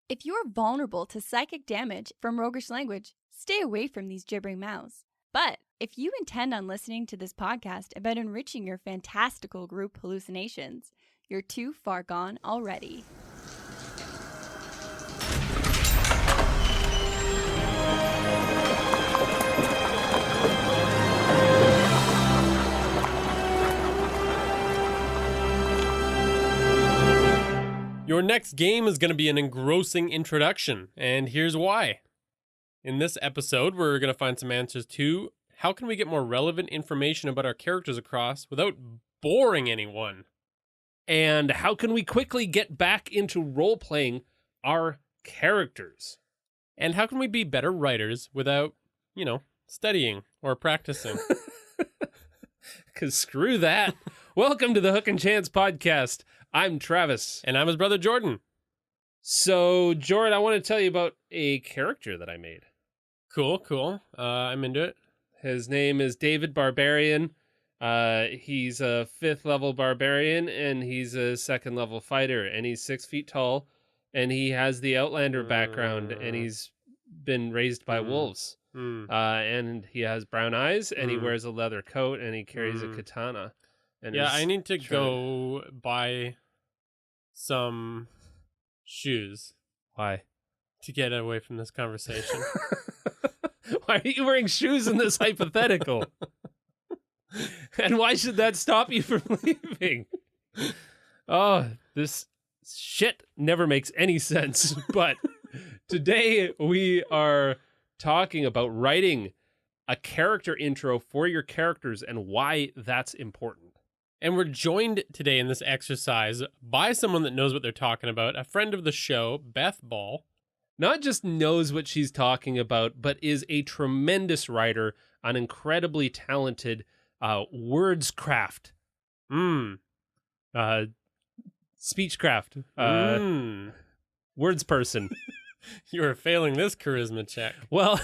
If you're vulnerable to psychic damage from roguish language, stay away from these gibbering mouths. But if you intend on listening to this podcast about enriching your fantastical group hallucinations, you're too far gone already. Your next game is going to be an engrossing introduction, and here's why. In this episode, we're going to find some answers to how can we get more relevant information about our characters across without boring anyone? And how can we quickly get back into role-playing our characters? And how can we be better writers without, studying or practicing? Because screw that. Welcome to the Hook and Chance podcast. I'm Travis. And I'm his brother Jordan. So, Jordan, I want to tell you about a character that I made. Cool. I'm into it. His name is David Barbarian. He's a 5th level barbarian, and he's a 2nd level fighter, and he's 6 feet tall, and he has the Outlander background, and he's been raised by wolves. And he has brown eyes, and he wears a leather coat, and he carries a katana. And I need to go buy some shoes. Why? To get away from this conversation. Why are you wearing shoes in this hypothetical? And why should that stop you from leaving? Oh, this shit never makes any sense. But today we are talking about writing a character intro for your characters and why that's important. And we're joined today in this exercise by someone that knows what they're talking about, a friend of the show, Beth Ball. Not just knows what she's talking about, but is a tremendous writer, an incredibly talented wordscraft. Speechcraft. Words person. You are failing this charisma check. Well,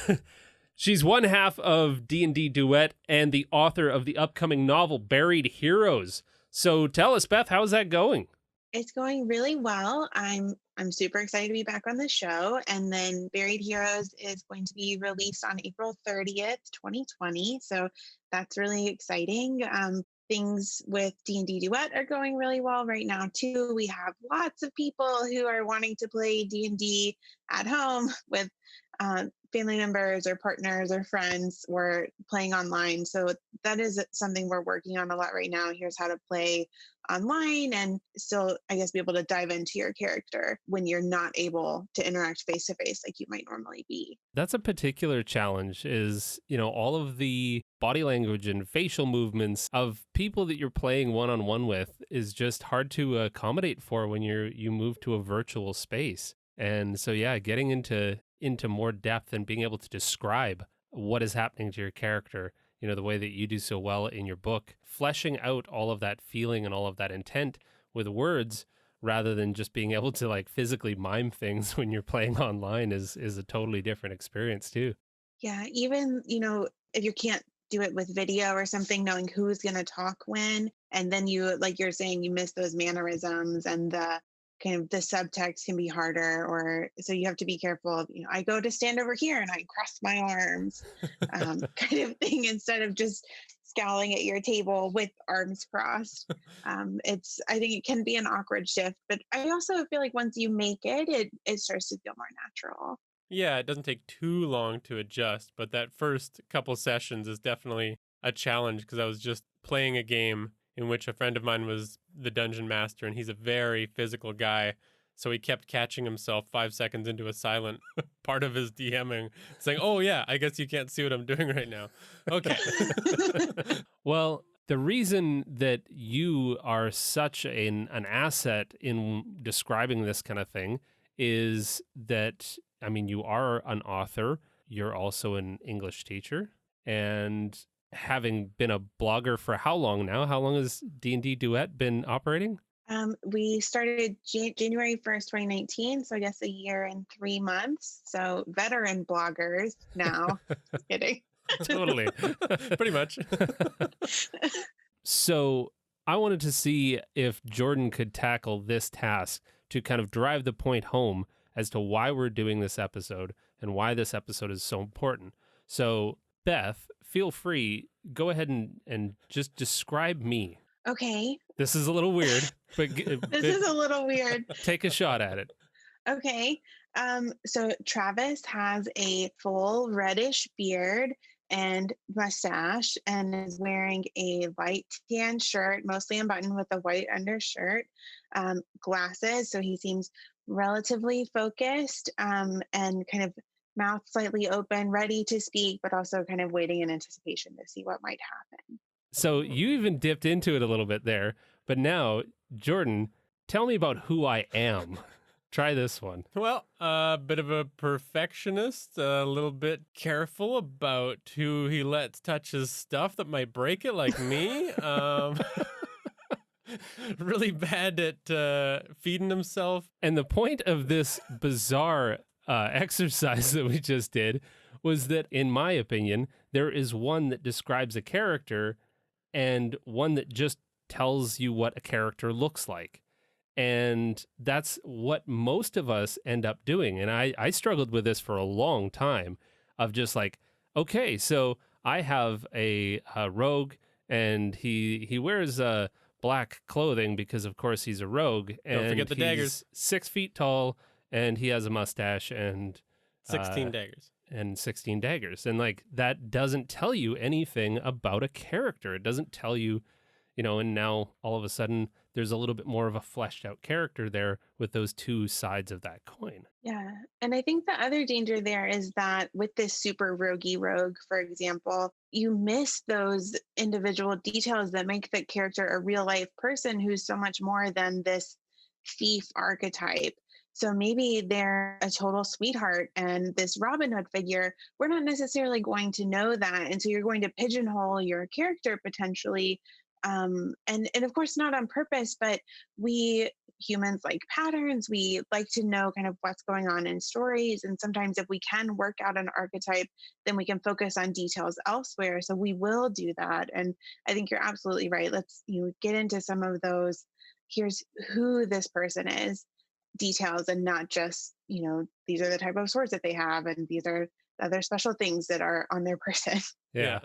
she's one half of D&D Duet and the author of the upcoming novel Buried Heroes. So tell us, Beth, how's that going? It's going really well. I'm super excited to be back on the show. And then Buried Heroes is going to be released on April 30th, 2020. So that's really exciting. Things with D&D Duet are going really well right now, too. We have lots of people who are wanting to play D&D at home with family members or partners or friends. We're playing online. So that is something we're working on a lot right now. Here's how to play online and still, I guess, be able to dive into your character when you're not able to interact face to face like you might normally be. That's a particular challenge is, all of the body language and facial movements of people that you're playing one-on-one with is just hard to accommodate for when you move to a virtual space. And so, getting into more depth and being able to describe what is happening to your character, the way that you do so well in your book, fleshing out all of that feeling and all of that intent with words rather than just being able to physically mime things when you're playing online is a totally different experience too. Yeah, even, if you can't do it with video or something, knowing who's going to talk when, and then you, like you're saying, you miss those mannerisms and the kind of the subtext can be harder, or so you have to be careful of, I go to stand over here and I cross my arms kind of thing instead of just scowling at your table with arms crossed. I think it can be an awkward shift, but I also feel like once you make it starts to feel more natural. Yeah, it doesn't take too long to adjust, but that first couple sessions is definitely a challenge because I was just playing a game in which a friend of mine was the dungeon master, and he's a very physical guy. So he kept catching himself 5 seconds into a silent part of his DMing, saying, "Oh yeah, I guess you can't see what I'm doing right now." Okay. Well, the reason that you are such an asset in describing this kind of thing is that, you are an author. You're also an English teacher, and having been a blogger for how long now? How long has D&D Duet been operating? We started January 1st, 2019. So I guess a year and 3 months. So veteran bloggers now. Just kidding. Totally. Pretty much. So I wanted to see if Jordan could tackle this task to kind of drive the point home as to why we're doing this episode and why this episode is so important. So, Beth, feel free, go ahead and just describe me. Okay. This is a little weird, but This is a little weird. take a shot at it. Okay. So Travis has a full reddish beard and mustache and is wearing a light tan shirt, mostly unbuttoned with a white undershirt, glasses. So he seems relatively focused, and kind of mouth slightly open, ready to speak, but also kind of waiting in anticipation to see what might happen. So you even dipped into it a little bit there, but now, Jordan, tell me about who I am. Try this one. Well, a bit of a perfectionist, a little bit careful about who he lets touch his stuff that might break it, like me. Really bad at feeding himself. And the point of this bizarre exercise that we just did was that, in my opinion, there is one that describes a character and one that just tells you what a character looks like. And that's what most of us end up doing. And I struggled with this for a long time of just like, okay, so I have a rogue and he wears black clothing because, of course, he's a rogue. And Don't forget the daggers. 6 feet tall and he has a mustache and 16 daggers. And 16 daggers. And like that doesn't tell you anything about a character. It doesn't tell you, and now all of a sudden there's a little bit more of a fleshed out character there with those two sides of that coin. Yeah. And I think the other danger there is that with this super roguey rogue, for example, you miss those individual details that make the character a real life person who's so much more than this thief archetype. So maybe they're a total sweetheart and this Robin Hood figure, we're not necessarily going to know that. And so you're going to pigeonhole your character potentially. And of course, not on purpose, but we humans like patterns. We like to know kind of what's going on in stories. And sometimes if we can work out an archetype, then we can focus on details elsewhere. So we will do that. And I think you're absolutely right. Let's get into some of those. Here's who this person is details and not just, these are the type of swords that they have and these are other special things that are on their person. Yeah.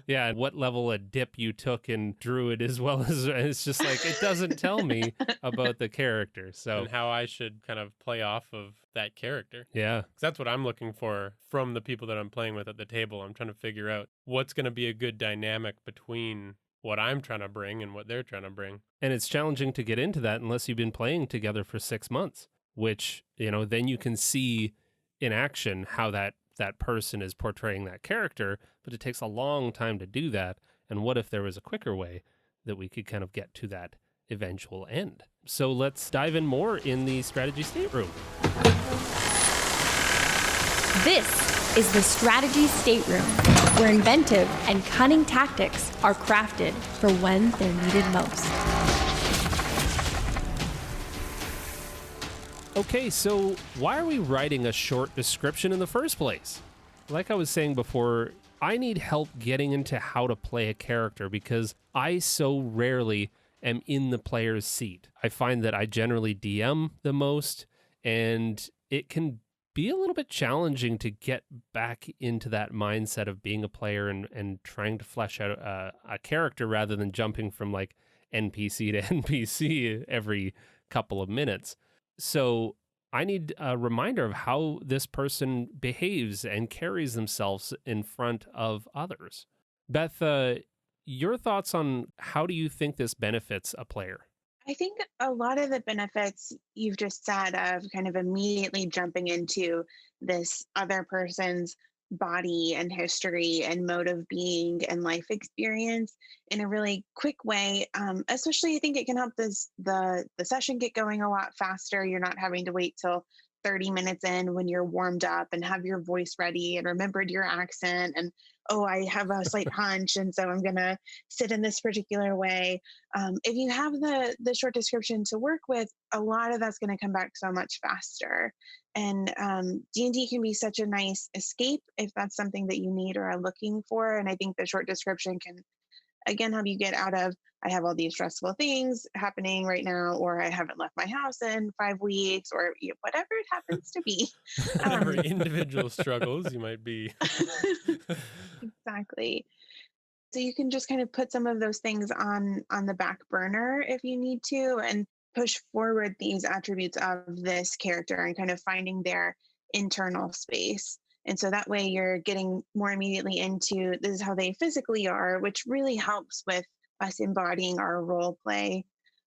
Yeah. And what level of dip you took in Druid as well as it's just like, it doesn't tell me about the character. So and how I should kind of play off of that character. Yeah. Because that's what I'm looking for from the people that I'm playing with at the table. I'm trying to figure out what's going to be a good dynamic between what I'm trying to bring and what they're trying to bring. And it's challenging to get into that unless you've been playing together for 6 months, which, then you can see in action how that person is portraying that character, but it takes a long time to do that. And what if there was a quicker way that we could kind of get to that eventual end? So let's dive in more in the strategy stateroom. This is the Strategy Stateroom, where inventive and cunning tactics are crafted for when they're needed most. Okay, so why are we writing a short description in the first place? Like I was saying before, I need help getting into how to play a character because I so rarely am in the player's seat. I find that I generally DM the most, and it can be a little bit challenging to get back into that mindset of being a player and trying to flesh out a character rather than jumping from like NPC to NPC every couple of minutes. So I need a reminder of how this person behaves and carries themselves in front of others. Beth, your thoughts on how do you think this benefits a player? I think a lot of the benefits you've just said of kind of immediately jumping into this other person's body and history and mode of being and life experience in a really quick way. Especially, I think it can help the session get going a lot faster. You're not having to wait till 30 minutes in when you're warmed up and have your voice ready and remembered your accent and, oh, I have a slight hunch and so I'm going to sit in this particular way. If you have the short description to work with, a lot of that's going to come back so much faster. And D&D can be such a nice escape if that's something that you need or are looking for. And I think the short description can again help you get out of, I have all these stressful things happening right now, or I haven't left my house in 5 weeks, or whatever it happens to be. Whatever individual struggles you might be. Exactly. So you can just kind of put some of those things on the back burner if you need to, and push forward these attributes of this character and kind of finding their internal space. And so that way you're getting more immediately into this is how they physically are, which really helps with us embodying our role play.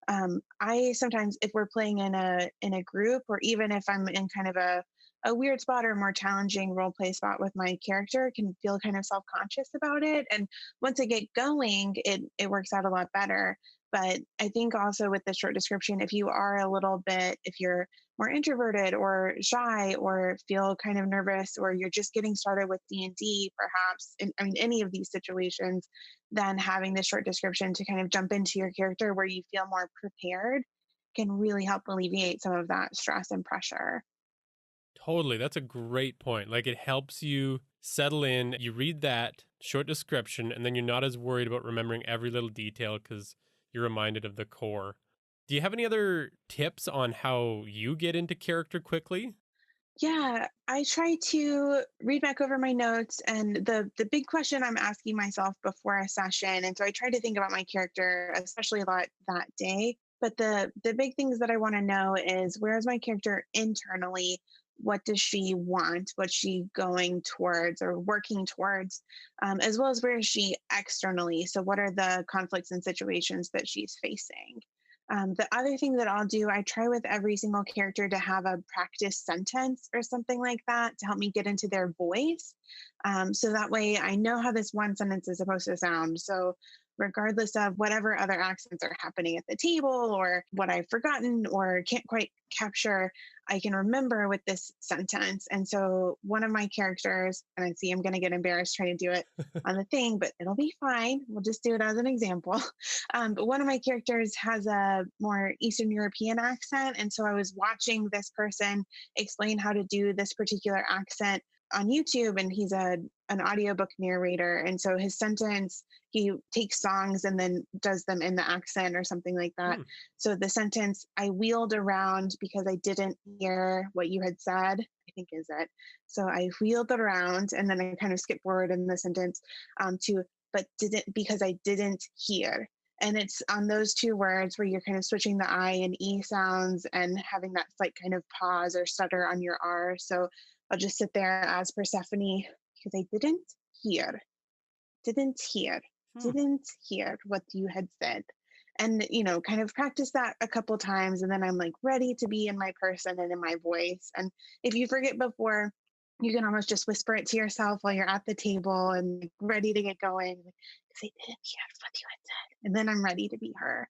I sometimes, if we're playing in a group, or even if I'm in kind of a weird spot or a more challenging role play spot with my character, can feel kind of self-conscious about it. And once I get going, it works out a lot better. But I think also with the short description, if you are a little bit, if you're more introverted or shy or feel kind of nervous, or you're just getting started with D&D, perhaps, I mean, any of these situations, then having the short description to kind of jump into your character where you feel more prepared can really help alleviate some of that stress and pressure. Totally. That's a great point. Like, it helps you settle in. You read that short description, and then you're not as worried about remembering every little detail because you're reminded of the core. Do you have any other tips on how you get into character quickly? Yeah, I try to read back over my notes and the big question I'm asking myself before a session. And so I try to think about my character, especially a lot that day. But the big things that I want to know is, where is my character internally? What does she want? What's she going towards or working towards? As well as, where is she externally? So what are the conflicts and situations that she's facing? The other thing that I'll do, I try with every single character to have a practice sentence or something like that to help me get into their voice. So that way I know how this one sentence is supposed to sound. So regardless of whatever other accents are happening at the table, or what I've forgotten or can't quite capture, I can remember with this sentence. And so one of my characters, and I see I'm going to get embarrassed trying to do it on the thing, but it'll be fine. We'll just do it as an example. But one of my characters has a more Eastern European accent. And so I was watching this person explain how to do this particular accent on YouTube, and he's an audiobook narrator. And so his sentence, he takes songs and then does them in the accent or something like that. So the sentence, I wheeled around because I didn't hear what you had said, I think is it. So I wheeled around, and then I kind of skip forward in the sentence to, but didn't, because I didn't hear. And it's on those two words where you're kind of switching the I and E sounds and having that slight kind of pause or stutter on your R. So I'll just sit there as Persephone, because I didn't hear, didn't hear, didn't hear what you had said. And, kind of practice that a couple times. And then I'm like ready to be in my person and in my voice. And if you forget before, you can almost just whisper it to yourself while you're at the table and ready to get going. Because I didn't hear what you had said. And then I'm ready to be her.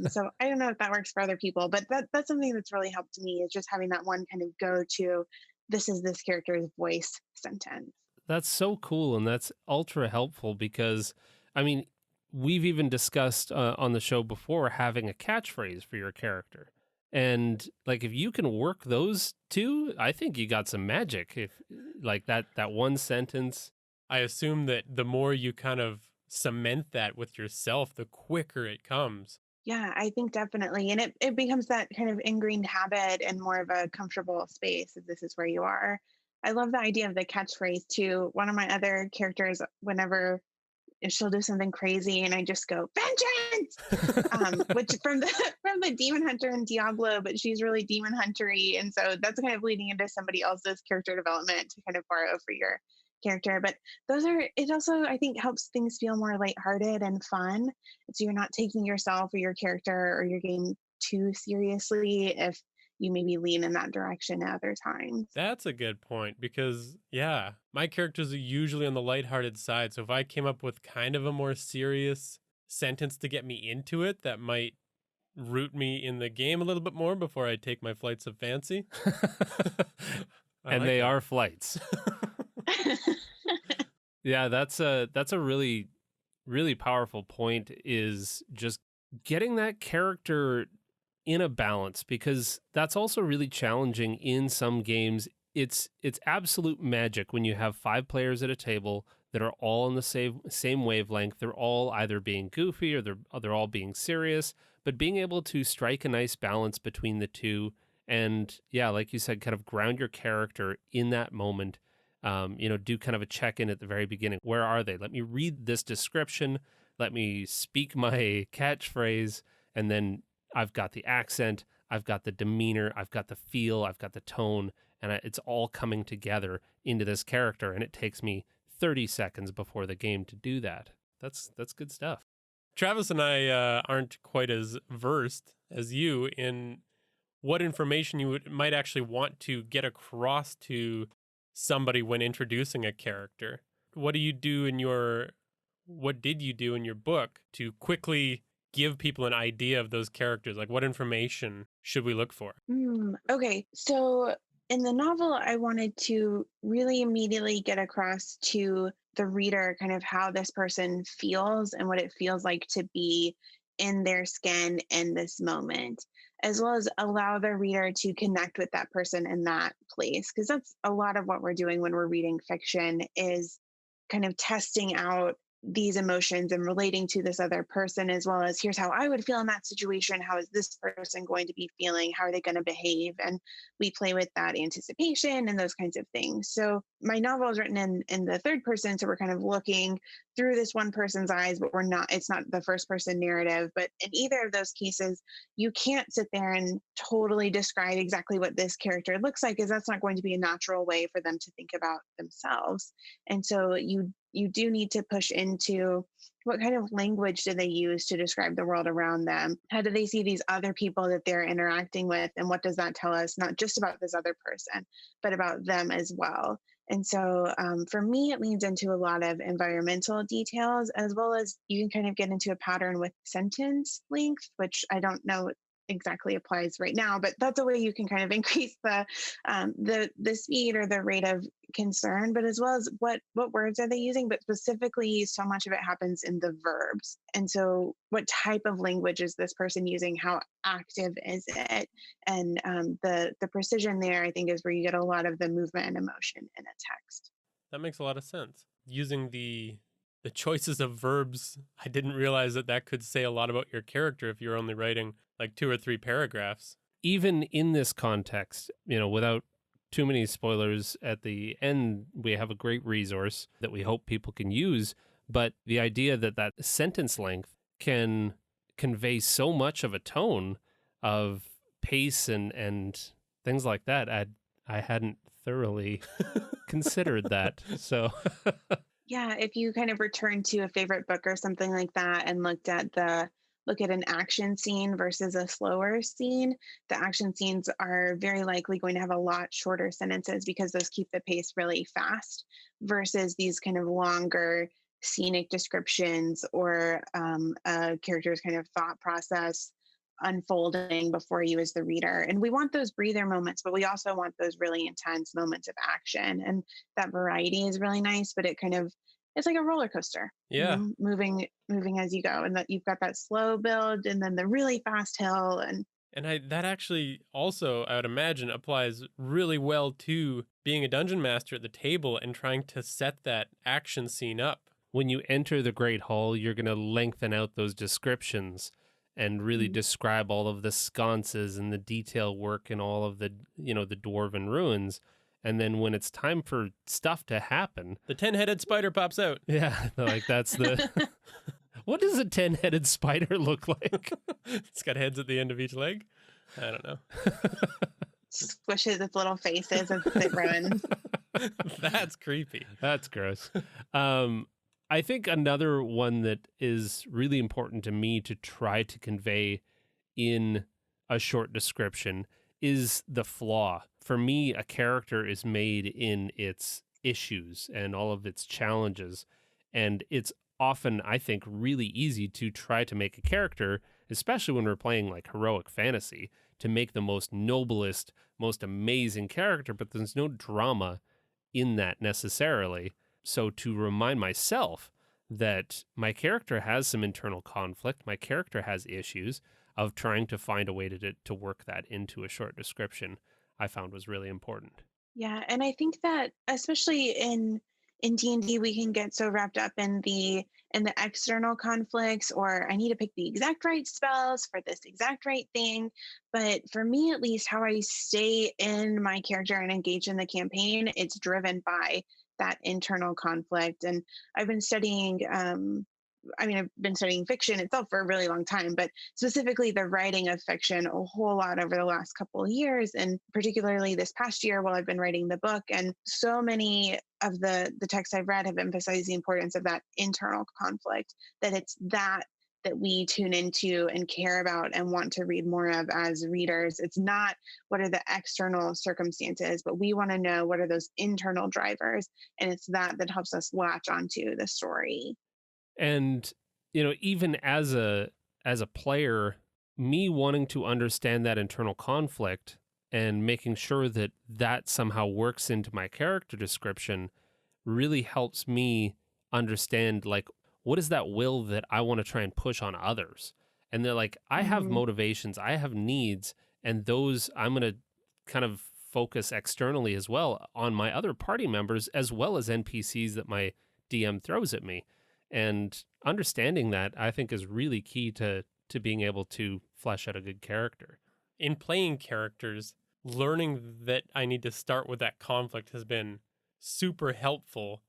So I don't know if that works for other people, but that's something that's really helped me, is just having that one kind of go-to, this is this character's voice sentence. That's so cool, and that's ultra helpful because, I mean, we've even discussed on the show before having a catchphrase for your character. And like, if you can work those two, I think you got some magic. If like that one sentence. I assume that the more you kind of cement that with yourself, the quicker it comes. Yeah, I think definitely. And it becomes that kind of ingrained habit and more of a comfortable space, if this is where you are. I love the idea of the catchphrase too. One of my other characters, whenever she'll do something crazy and I just go, vengeance, which from the demon hunter in Diablo, but she's really demon huntery. And so that's kind of leading into somebody else's character development to kind of borrow for your character. But it also, I think, helps things feel more lighthearted and fun. So you're not taking yourself or your character or your game too seriously if you maybe lean in that direction at other times. That's a good point because, yeah, my characters are usually on the lighthearted side. So if I came up with kind of a more serious sentence to get me into it, that might root me in the game a little bit more before I take my flights of fancy. And they are flights. Yeah, that's a really, really powerful point, is just getting that character in a balance, because that's also really challenging in some games. It's absolute magic when you have 5 players at a table. that are all on the same wavelength. They're all either being goofy or they're all being serious, but being able to strike a nice balance between the two. And yeah, like you said, kind of ground your character in that moment. Do kind of a check-in at the very beginning. Where are they? Let me read this description. Let me speak my catchphrase. And then I've got the accent, I've got the demeanor, I've got the feel, I've got the tone, and it's all coming together into this character. And it takes me 30 seconds before the game to do that. That's good stuff. Travis and I aren't quite as versed as you in what information you might actually want to get across to somebody when introducing a character. What did you do in your book to quickly give people an idea of those characters? Like, what information should we look for? Okay, so in the novel, I wanted to really immediately get across to the reader kind of how this person feels and what it feels like to be in their skin in this moment, as well as allow the reader to connect with that person in that place. Because that's a lot of what we're doing when we're reading fiction, is kind of testing out these emotions and relating to this other person, as well as here's how I would feel in that situation. How is this person going to be feeling? How are they going to behave? And we play with that anticipation and those kinds of things. So my novel is written in the third person. So we're kind of looking through this one person's eyes, but it's not the first person narrative. But in either of those cases, you can't sit there and totally describe exactly what this character looks like, because that's not going to be a natural way for them to think about themselves. And so you do need to push into what kind of language do they use to describe the world around them? How do they see these other people that they're interacting with? And what does that tell us, not just about this other person, but about them as well? And so for me, it leans into a lot of environmental details, as well as you can kind of get into a pattern with sentence length, which I don't know exactly applies right now, but that's a way you can kind of increase the speed or the rate of concern, but as well as what words are they using, but specifically so much of it happens in the verbs. And so what type of language is this person using? How active is it? And the precision there, I think, is where you get a lot of the movement and emotion in a text. That makes a lot of sense. Using the choices of verbs, I didn't realize that could say a lot about your character if you're only writing like 2 or 3 paragraphs. Even in this context, without too many spoilers, at the end, we have a great resource that we hope people can use. But the idea that sentence length can convey so much of a tone of pace and things like that, I hadn't thoroughly considered that. So yeah, if you kind of return to a favorite book or something like that and look at an action scene versus a slower scene, the action scenes are very likely going to have a lot shorter sentences because those keep the pace really fast, versus these kind of longer scenic descriptions or a character's kind of thought process unfolding before you as the reader. And we want those breather moments, but we also want those really intense moments of action. And that variety is really nice, but it's like a roller coaster. Yeah. Moving as you go. And that you've got that slow build and then the really fast hill. And that actually also, I would imagine, applies really well to being a dungeon master at the table and trying to set that action scene up. When you enter the Great Hall, you're going to lengthen out those descriptions and really describe all of the sconces and the detail work and all of the, the dwarven ruins. And then when it's time for stuff to happen, the 10-headed spider pops out. Yeah, like that's the... What does a 10-headed spider look like? It's got heads at the end of each leg. I don't know. Squishes its little faces as it runs. That's creepy. That's gross. I think another one that is really important to me to try to convey in a short description is the flaw. For me, a character is made in its issues and all of its challenges. And it's often, I think, really easy to try to make a character, especially when we're playing like heroic fantasy, to make the most noblest, most amazing character, but there's no drama in that necessarily. So to remind myself that my character has some internal conflict, my character has issues, of trying to find a way to work that into a short description, I found was really important. Yeah, and I think that especially in in D&D we can get so wrapped up in the external conflicts, or I need to pick the exact right spells for this exact right thing. But for me, at least, how I stay in my character and engage in the campaign, it's driven by that internal conflict. And I've been studying I've been studying fiction itself for a really long time, but specifically the writing of fiction a whole lot over the last couple of years, and particularly this past year while I've been writing the book. And so many of the texts I've read have emphasized the importance of that internal conflict, that it's that we tune into and care about and want to read more of as readers. It's not what are the external circumstances, but we want to know what are those internal drivers. And it's that helps us latch onto the story. And, you know, even as a player, me wanting to understand that internal conflict and making sure that that somehow works into my character description really helps me understand, like, what is that will that I want to try and push on others? And they're like, I have motivations, I have needs, and those I'm going to kind of focus externally as well on my other party members, as well as NPCs that my DM throws at me. And understanding that, I think, is really key to being able to flesh out a good character. In playing characters, learning that I need to start with that conflict has been super helpful.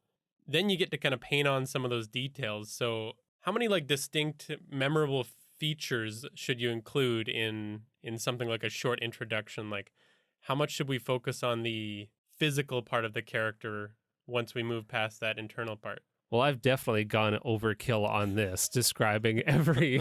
Then you get to kind of paint on some of those details. So how many like distinct, memorable features should you include in something like a short introduction? Like, how much should we focus on the physical part of the character once we move past that internal part? Well, I've definitely gone overkill on this, describing every,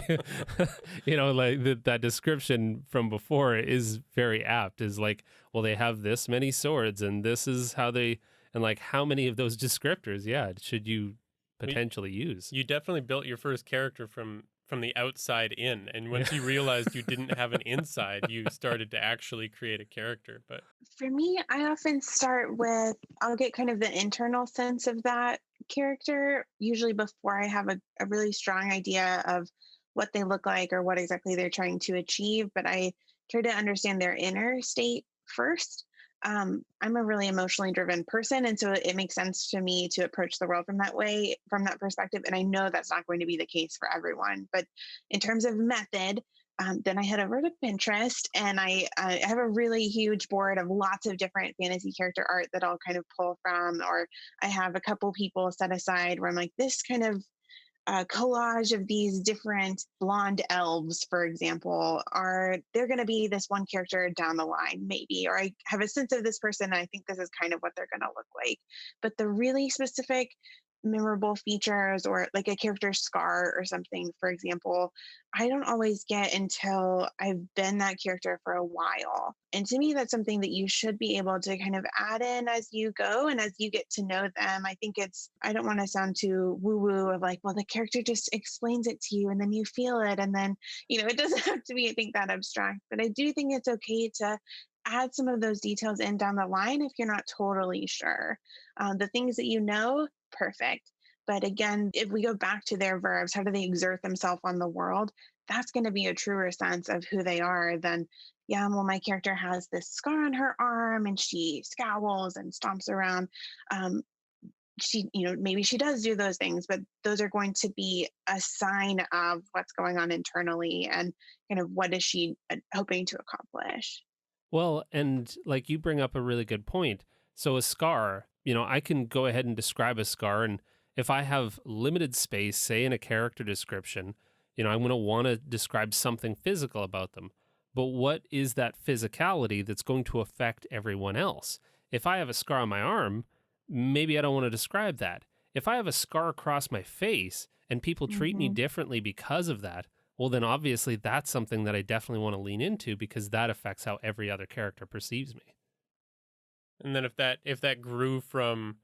you know, like that description from before is very apt. Is like, well, they have this many swords, and this is how they, and like, how many of those descriptors, should you potentially use? You definitely built your first character from the outside in, and once you realized you didn't have an inside, you started to actually create a character. But for me, I often start with, I'll get kind of the internal sense of that character, usually before I have a really strong idea of what they look like or what exactly they're trying to achieve. But I try to understand their inner state first. I'm a really emotionally driven person, and so it makes sense to me to approach the world from that way, from that perspective. And I know that's not going to be the case for everyone. But in terms of method, then I head over to Pinterest, and I have a really huge board of lots of different fantasy character art that I'll kind of pull from, or I have a couple people set aside where I'm like, this kind of collage of these different blonde elves, for example, they're going to be this one character down the line, maybe, or I have a sense of this person, and I think this is kind of what they're going to look like. But the really specific memorable features, or like a character's scar or something, for example, I don't always get until I've been that character for a while. And to me, that's something that you should be able to kind of add in as you go and as you get to know them. I think I don't want to sound too woo woo of like, well, the character just explains it to you and then you feel it. And then, it doesn't have to be, I think, that abstract. But I do think it's okay to add some of those details in down the line if you're not totally sure. The things that perfect. But again, if we go back to their verbs, how do they exert themselves on the world? That's going to be a truer sense of who they are than, yeah, well, my character has this scar on her arm and she scowls and stomps around. Maybe she does do those things, but those are going to be a sign of what's going on internally and kind of what is she hoping to accomplish. Well, and like you bring up a really good point. So a scar, I can go ahead and describe a scar. And if I have limited space, say in a character description, I'm going to want to describe something physical about them. But what is that physicality that's going to affect everyone else? If I have a scar on my arm, maybe I don't want to describe that. If I have a scar across my face and people treat me differently because of that, well, then obviously that's something that I definitely want to lean into because that affects how every other character perceives me. And then if that grew from,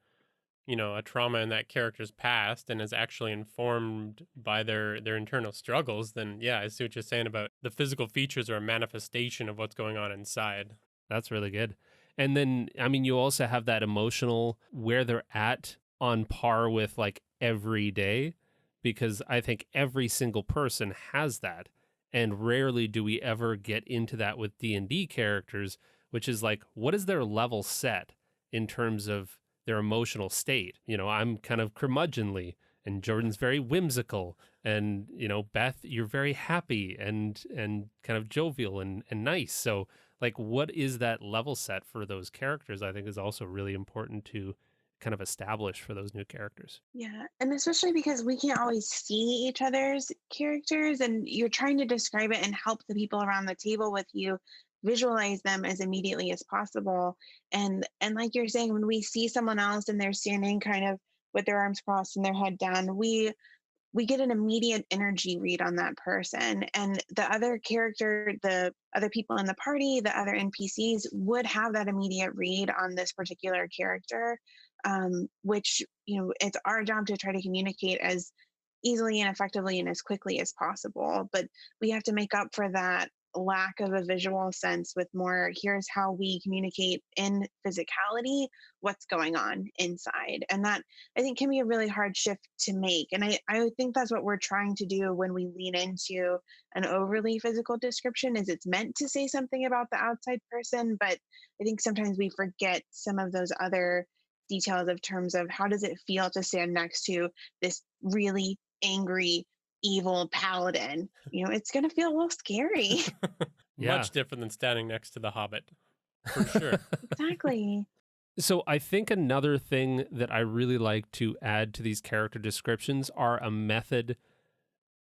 a trauma in that character's past and is actually informed by their internal struggles, then yeah, I see what you're saying about the physical features are a manifestation of what's going on inside. That's really good. And then, you also have that emotional where they're at on par with like every day, because I think every single person has that. And rarely do we ever get into that with D&D characters, which is like, what is their level set in terms of their emotional state. I'm kind of curmudgeonly, and Jordan's very whimsical, and Beth, you're very happy and kind of jovial and nice. So like, what is that level set for those characters, I think is also really important to kind of establish for those new characters. Yeah, and especially because we can't always see each other's characters, and you're trying to describe it and help the people around the table with you visualize them as immediately as possible. And like you're saying, when we see someone else and they're standing kind of with their arms crossed and their head down, we get an immediate energy read on that person, and the other character, the other people in the party, the other npcs would have that immediate read on this particular character, which it's our job to try to communicate as easily and effectively and as quickly as possible. But we have to make up for that lack of a visual sense with more, here's how we communicate in physicality what's going on inside. And that, I think, can be a really hard shift to make. And I think that's what we're trying to do when we lean into an overly physical description, is it's meant to say something about the outside person, but I think sometimes we forget some of those other details of terms of how does it feel to stand next to this really angry, evil paladin. It's going to feel a little scary. Yeah. Much different than standing next to the Hobbit, for sure. Exactly. So I think another thing that I really like to add to these character descriptions are a method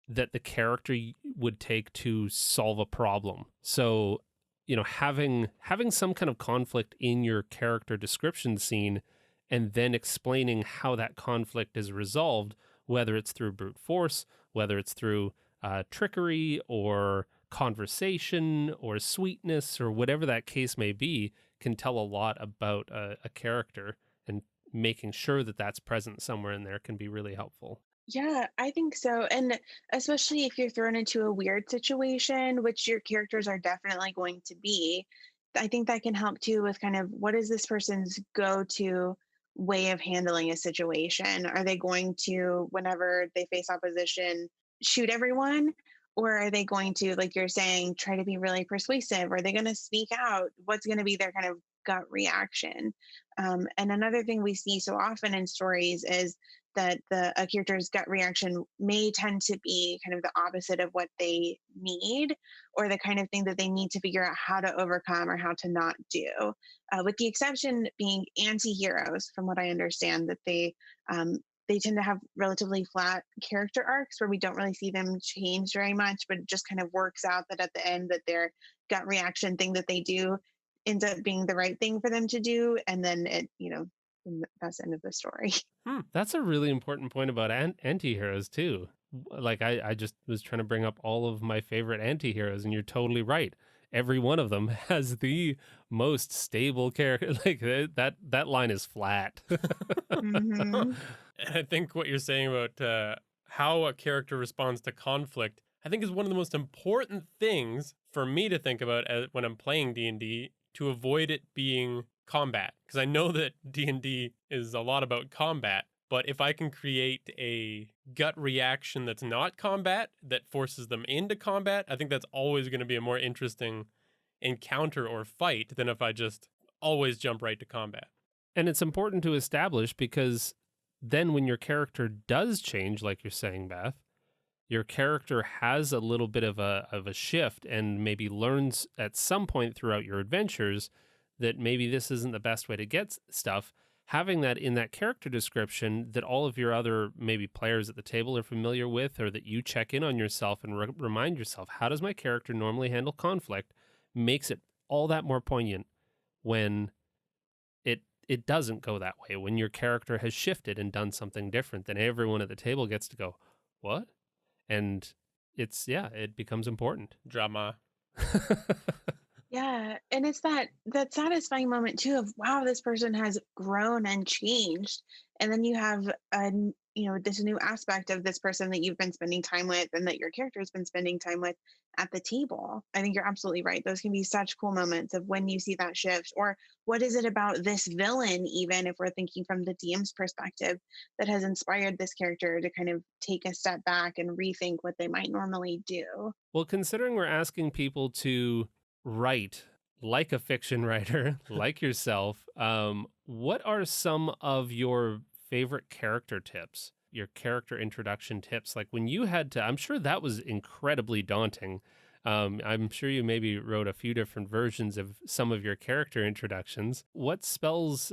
that the character would take to solve a problem. So, having some kind of conflict in your character description scene, and then explaining how that conflict is resolved, whether it's through brute force, whether it's through trickery or conversation or sweetness or whatever that case may be, can tell a lot about a character, and making sure that that's present somewhere in there can be really helpful. Yeah, I think so. And especially if you're thrown into a weird situation, which your characters are definitely going to be, I think that can help too with kind of what is this person's go to way of handling a situation? Are they going to, whenever they face opposition, shoot everyone? Or are they going to, like you're saying, try to be really persuasive? Are they going to speak out? What's going to be their kind of gut reaction? And another thing we see so often in stories is that a character's gut reaction may tend to be kind of the opposite of what they need, or the kind of thing that they need to figure out how to overcome or how to not do. With the exception being anti-heroes, from what I understand, that they tend to have relatively flat character arcs where we don't really see them change very much, but it just kind of works out that at the end that their gut reaction thing that they do ends up being the right thing for them to do, and then that's the end of the story. That's a really important point about anti-heroes too. Like, I just was trying to bring up all of my favorite anti-heroes, and you're totally right. Every one of them has the most stable character. Like, that line is flat. Mm-hmm. And I think what you're saying about how a character responds to conflict, I think is one of the most important things for me to think about when I'm playing D&D, to avoid it being combat. Because I know that D&D is a lot about combat, but if I can create a gut reaction that's not combat, that forces them into combat, I think that's always going to be a more interesting encounter or fight than if I just always jump right to combat. And it's important to establish, because then when your character does change, like you're saying, Beth, your character has a little bit of a shift, and maybe learns at some point throughout your adventures that maybe this isn't the best way to get stuff. Having that in that character description that all of your other maybe players at the table are familiar with, or that you check in on yourself and remind yourself, how does my character normally handle conflict, makes it all that more poignant when it doesn't go that way. When your character has shifted and done something different, then everyone at the table gets to go, what? And it becomes important. Drama. Yeah, and it's that satisfying moment too of, wow, this person has grown and changed, and then you have this new aspect of this person that you've been spending time with and that your character has been spending time with at the table. I think you're absolutely right. Those can be such cool moments of when you see that shift, or what is it about this villain, even if we're thinking from the DM's perspective, that has inspired this character to kind of take a step back and rethink what they might normally do. Well, considering we're asking people to write like a fiction writer, like yourself, what are some of your favorite character tips, your character introduction tips? Like when you had to, I'm sure that was incredibly daunting. I'm sure you maybe wrote a few different versions of some of your character introductions. What spells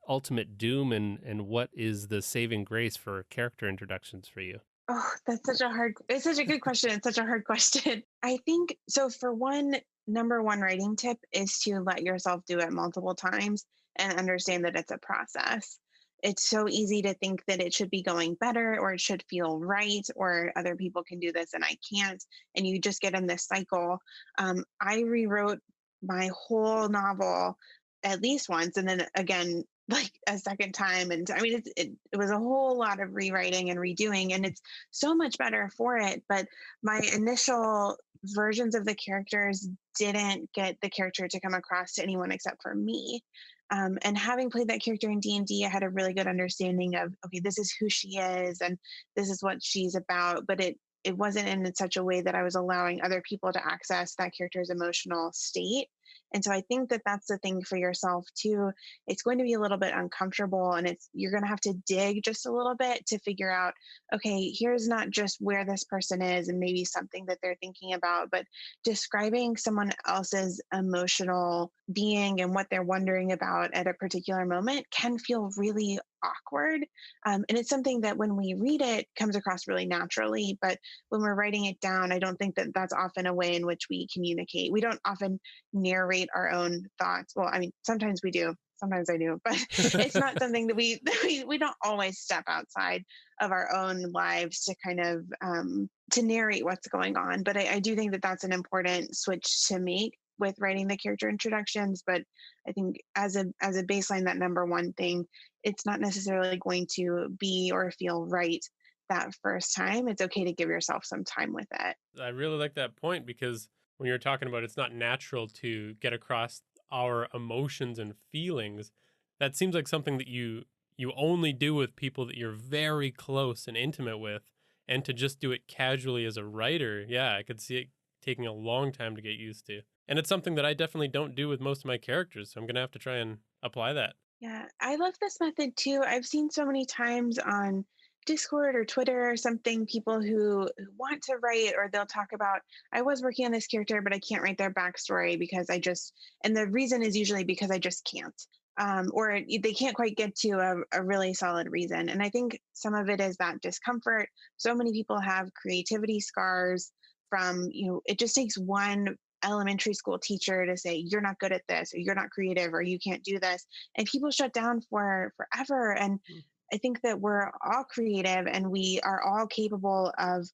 ultimate doom, and what is the saving grace for character introductions for you? Oh, it's such a good question. It's such a hard question. I think so. For one, number one writing tip is to let yourself do it multiple times and understand that it's a process. It's so easy to think that it should be going better or it should feel right or other people can do this and I can't. And you just get in this cycle. I rewrote my whole novel at least once and then again like a second time, and I mean it was a whole lot of rewriting and redoing, and it's so much better for it. But my initial versions of the characters didn't get the character to come across to anyone except for me. And having played that character in D&D, I had a really good understanding of, okay, this is who she is and this is what she's about. But it wasn't in such a way that I was allowing other people to access that character's emotional state. And so I think that that's the thing for yourself too. It's going to be a little bit uncomfortable, and you're going to have to dig just a little bit to figure out, okay, here's not just where this person is and maybe something that they're thinking about, but describing someone else's emotional being and what they're wondering about at a particular moment can feel really awkward. And it's something that when we read it comes across really naturally, but when we're writing it down, I don't think that that's often a way in which we communicate. We don't often narrate our own thoughts. Well, I mean, sometimes we do. Sometimes I do, but it's not something that we don't always step outside of our own lives to kind of to narrate what's going on. But I do think that that's an important switch to make with writing the character introductions. But I think as a baseline, that number one thing, it's not necessarily going to be or feel right that first time. It's okay to give yourself some time with it. I really like that point because when you're talking about it's not natural to get across our emotions and feelings, that seems like something that you only do with people that you're very close and intimate with. And to just do it casually as a writer, yeah, I could see it taking a long time to get used to. And it's something that I definitely don't do with most of my characters, so I'm going to have to try and apply that. Yeah, I love this method too. I've seen so many times on Discord or Twitter or something, people who want to write, or they'll talk about, I was working on this character, but I can't write their backstory because and the reason is usually because I just can't. Or they can't quite get to a really solid reason. And I think some of it is that discomfort. So many people have creativity scars from, it just takes one elementary school teacher to say, you're not good at this, or you're not creative, or you can't do this. And people shut down for forever. And I think that we're all creative and we are all capable of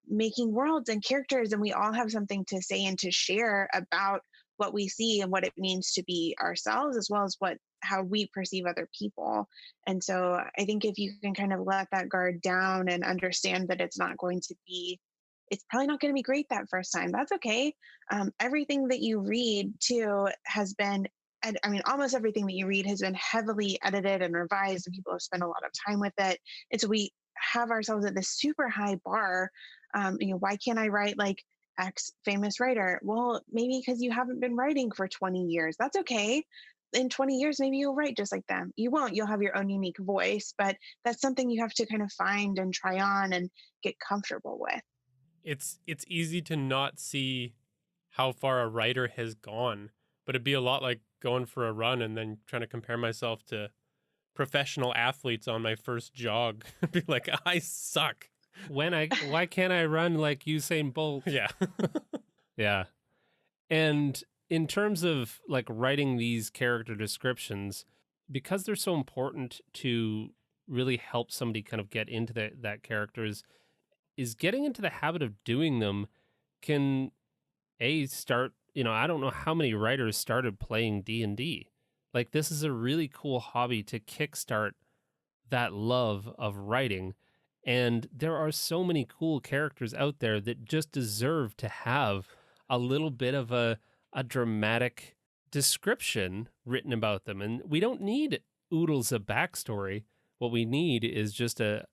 making worlds and characters, and we all have something to say and to share about what we see and what it means to be ourselves, as well as how we perceive other people. And so I think if you can kind of let that guard down and understand that it's probably not going to be great that first time. That's okay. Everything that you read too has been, I mean, almost everything that you read has been heavily edited and revised, and people have spent a lot of time with it. And so we have ourselves at this super high bar. Why can't I write like X famous writer? Well, maybe because you haven't been writing for 20 years. That's okay. In 20 years, maybe you'll write just like them. You won't. You'll have your own unique voice, but that's something you have to kind of find and try on and get comfortable with. It's easy to not see how far a writer has gone, but it'd be a lot like going for a run and then trying to compare myself to professional athletes on my first jog. Be like, I suck. Why can't I run like Usain Bolt? Yeah. Yeah. And in terms of like writing these character descriptions, because they're so important to really help somebody kind of get into that character is getting into the habit of doing them can start, I don't know how many writers started playing D&D. Like this is a really cool hobby to kickstart that love of writing. And there are so many cool characters out there that just deserve to have a little bit of a dramatic description written about them. And we don't need oodles of backstory. What we need is just a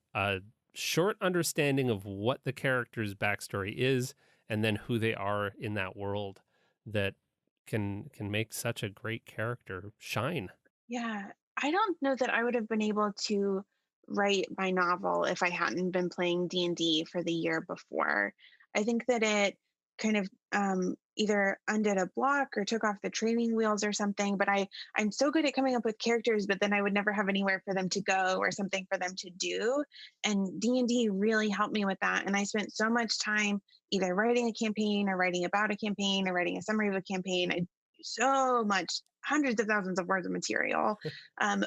short understanding of what the character's backstory is and then who they are in that world that can make such a great character shine. Yeah, I don't know that I would have been able to write my novel if I hadn't been playing D&D for the year before. I think that it kind of either undid a block or took off the training wheels or something. But I'm so good at coming up with characters, but then I would never have anywhere for them to go or something for them to do. And D&D really helped me with that. And I spent so much time either writing a campaign or writing about a campaign or writing a summary of a campaign. I so much, hundreds of thousands of words of material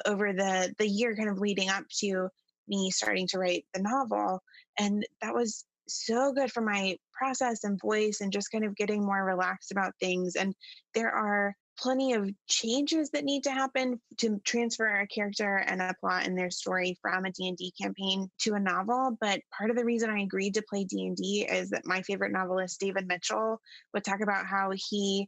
over the year kind of leading up to me starting to write the novel. And that was so good for my process and voice and just kind of getting more relaxed about things. And there are plenty of changes that need to happen to transfer a character and a plot and their story from a D&D campaign to a novel. But part of the reason I agreed to play D&D is that my favorite novelist, David Mitchell, would talk about how he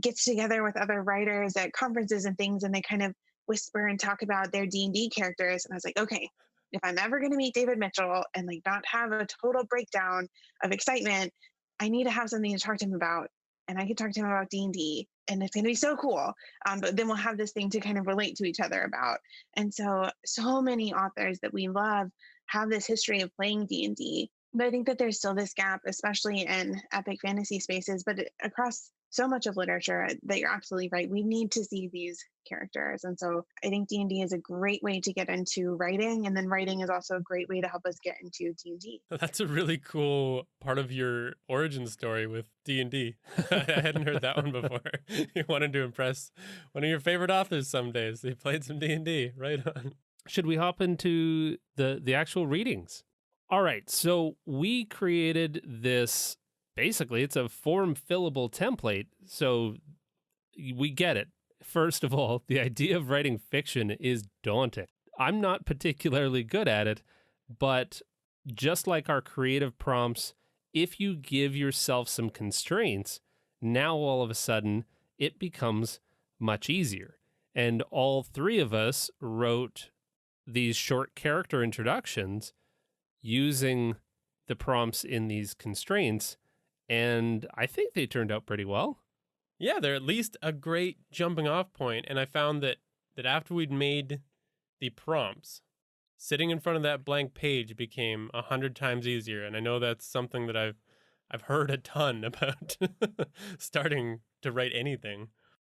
gets together with other writers at conferences and things, and they kind of whisper and talk about their D&D characters. And I was like, okay, if I'm ever going to meet David Mitchell and like not have a total breakdown of excitement, I need to have something to talk to him about. And I could talk to him about D&D, and it's going to be so cool. But then we'll have this thing to kind of relate to each other about. And so many authors that we love have this history of playing D&D. But I think that there's still this gap, especially in epic fantasy spaces, but across so much of literature, that you're absolutely right. We need to see these characters. And so I think D&D is a great way to get into writing. And then writing is also a great way to help us get into D&D. That's a really cool part of your origin story with D&D. I hadn't heard that one before. You wanted to impress one of your favorite authors some days. They played some D&D. Right on. Should we hop into the actual readings? All right, so we created this, basically it's a form fillable template, so we get it. First of all, the idea of writing fiction is daunting. I'm not particularly good at it, but just like our creative prompts, if you give yourself some constraints, now all of a sudden it becomes much easier. And all three of us wrote these short character introductions using the prompts in these constraints, and I think they turned out pretty well. Yeah, they're at least a great jumping off point. And I found that after we'd made the prompts, sitting in front of that blank page became 100 times easier. And I know that's something that I've heard a ton about starting to write anything.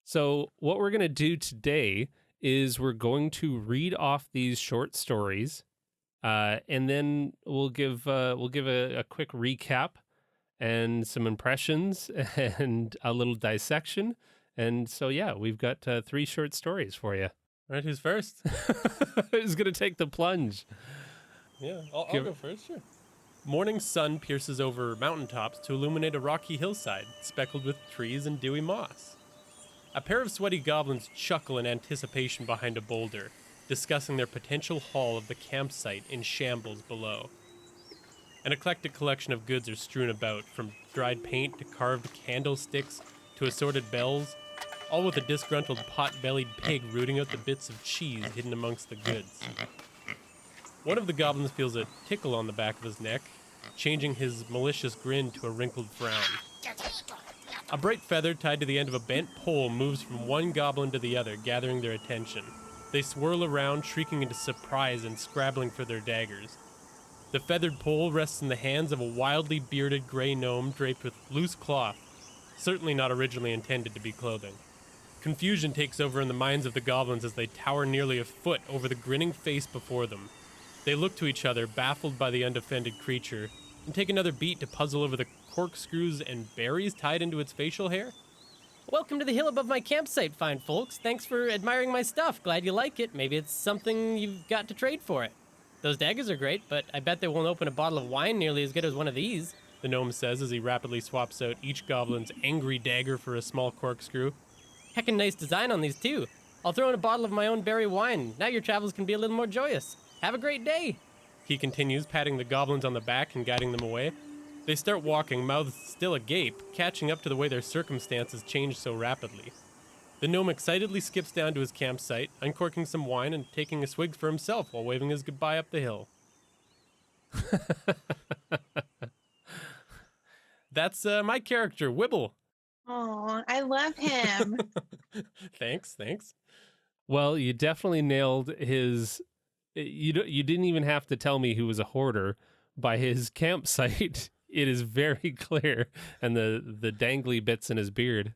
So what we're going to do today is we're going to read off these short stories, and then we'll give a quick recap and some impressions and a little dissection. And so, yeah, we've got 3 short stories for you. All right, who's first? Who's going to take the plunge? Yeah, I'll go first, sure. Morning sun pierces over mountaintops to illuminate a rocky hillside, speckled with trees and dewy moss. A pair of sweaty goblins chuckle in anticipation behind a boulder, discussing their potential haul of the campsite in shambles below. An eclectic collection of goods are strewn about, from dried paint to carved candlesticks to assorted bells, all with a disgruntled pot-bellied pig rooting out the bits of cheese hidden amongst the goods. One of the goblins feels a tickle on the back of his neck, changing his malicious grin to a wrinkled frown. A bright feather tied to the end of a bent pole moves from one goblin to the other, gathering their attention. They swirl around, shrieking into surprise and scrabbling for their daggers. The feathered pole rests in the hands of a wildly bearded gray gnome draped with loose cloth, certainly not originally intended to be clothing. Confusion takes over in the minds of the goblins as they tower nearly a foot over the grinning face before them. They look to each other, baffled by the undefended creature, and take another beat to puzzle over the corkscrews and berries tied into its facial hair. Welcome to the hill above my campsite, fine folks. Thanks for admiring my stuff. Glad you like it. Maybe it's something you've got to trade for it. Those daggers are great, but I bet they won't open a bottle of wine nearly as good as one of these, the gnome says as he rapidly swaps out each goblin's angry dagger for a small corkscrew. Heckin' nice design on these, too. I'll throw in a bottle of my own berry wine. Now your travels can be a little more joyous. Have a great day. He continues, patting the goblins on the back and guiding them away. They start walking, mouths still agape, catching up to the way their circumstances change so rapidly. The gnome excitedly skips down to his campsite, uncorking some wine and taking a swig for himself while waving his goodbye up the hill. That's my character, Wibble. Oh, I love him. Thanks. Well, you definitely nailed his. You didn't even have to tell me who was a hoarder. By his campsite, it is very clear, and the dangly bits in his beard.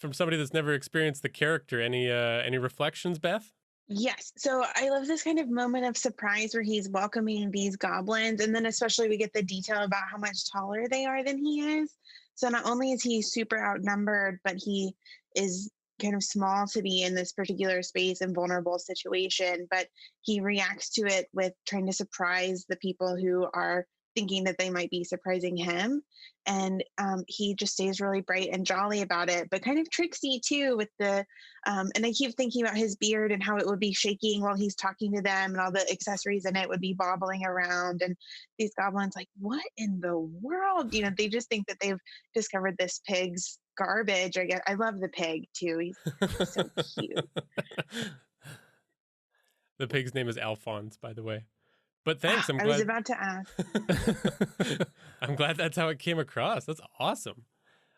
From somebody that's never experienced the character, any reflections, Beth? Yes. So I love this kind of moment of surprise where he's welcoming these goblins. And then, especially, we get the detail about how much taller they are than he is. So not only is he super outnumbered, but he is kind of small to be in this particular space and vulnerable situation. But he reacts to it with trying to surprise the people who are thinking that they might be surprising him. And he just stays really bright and jolly about it, but kind of tricksy too with the and I keep thinking about his beard and how it would be shaking while he's talking to them, and all the accessories in it would be bobbling around. And these goblins, like, what in the world? You know, they just think that they've discovered this pig's garbage. I guess I love the pig too. He's so cute. The pig's name is Alphonse, by the way. But thanks. I'm I glad. was about to ask. I'm glad that's how it came across. That's awesome.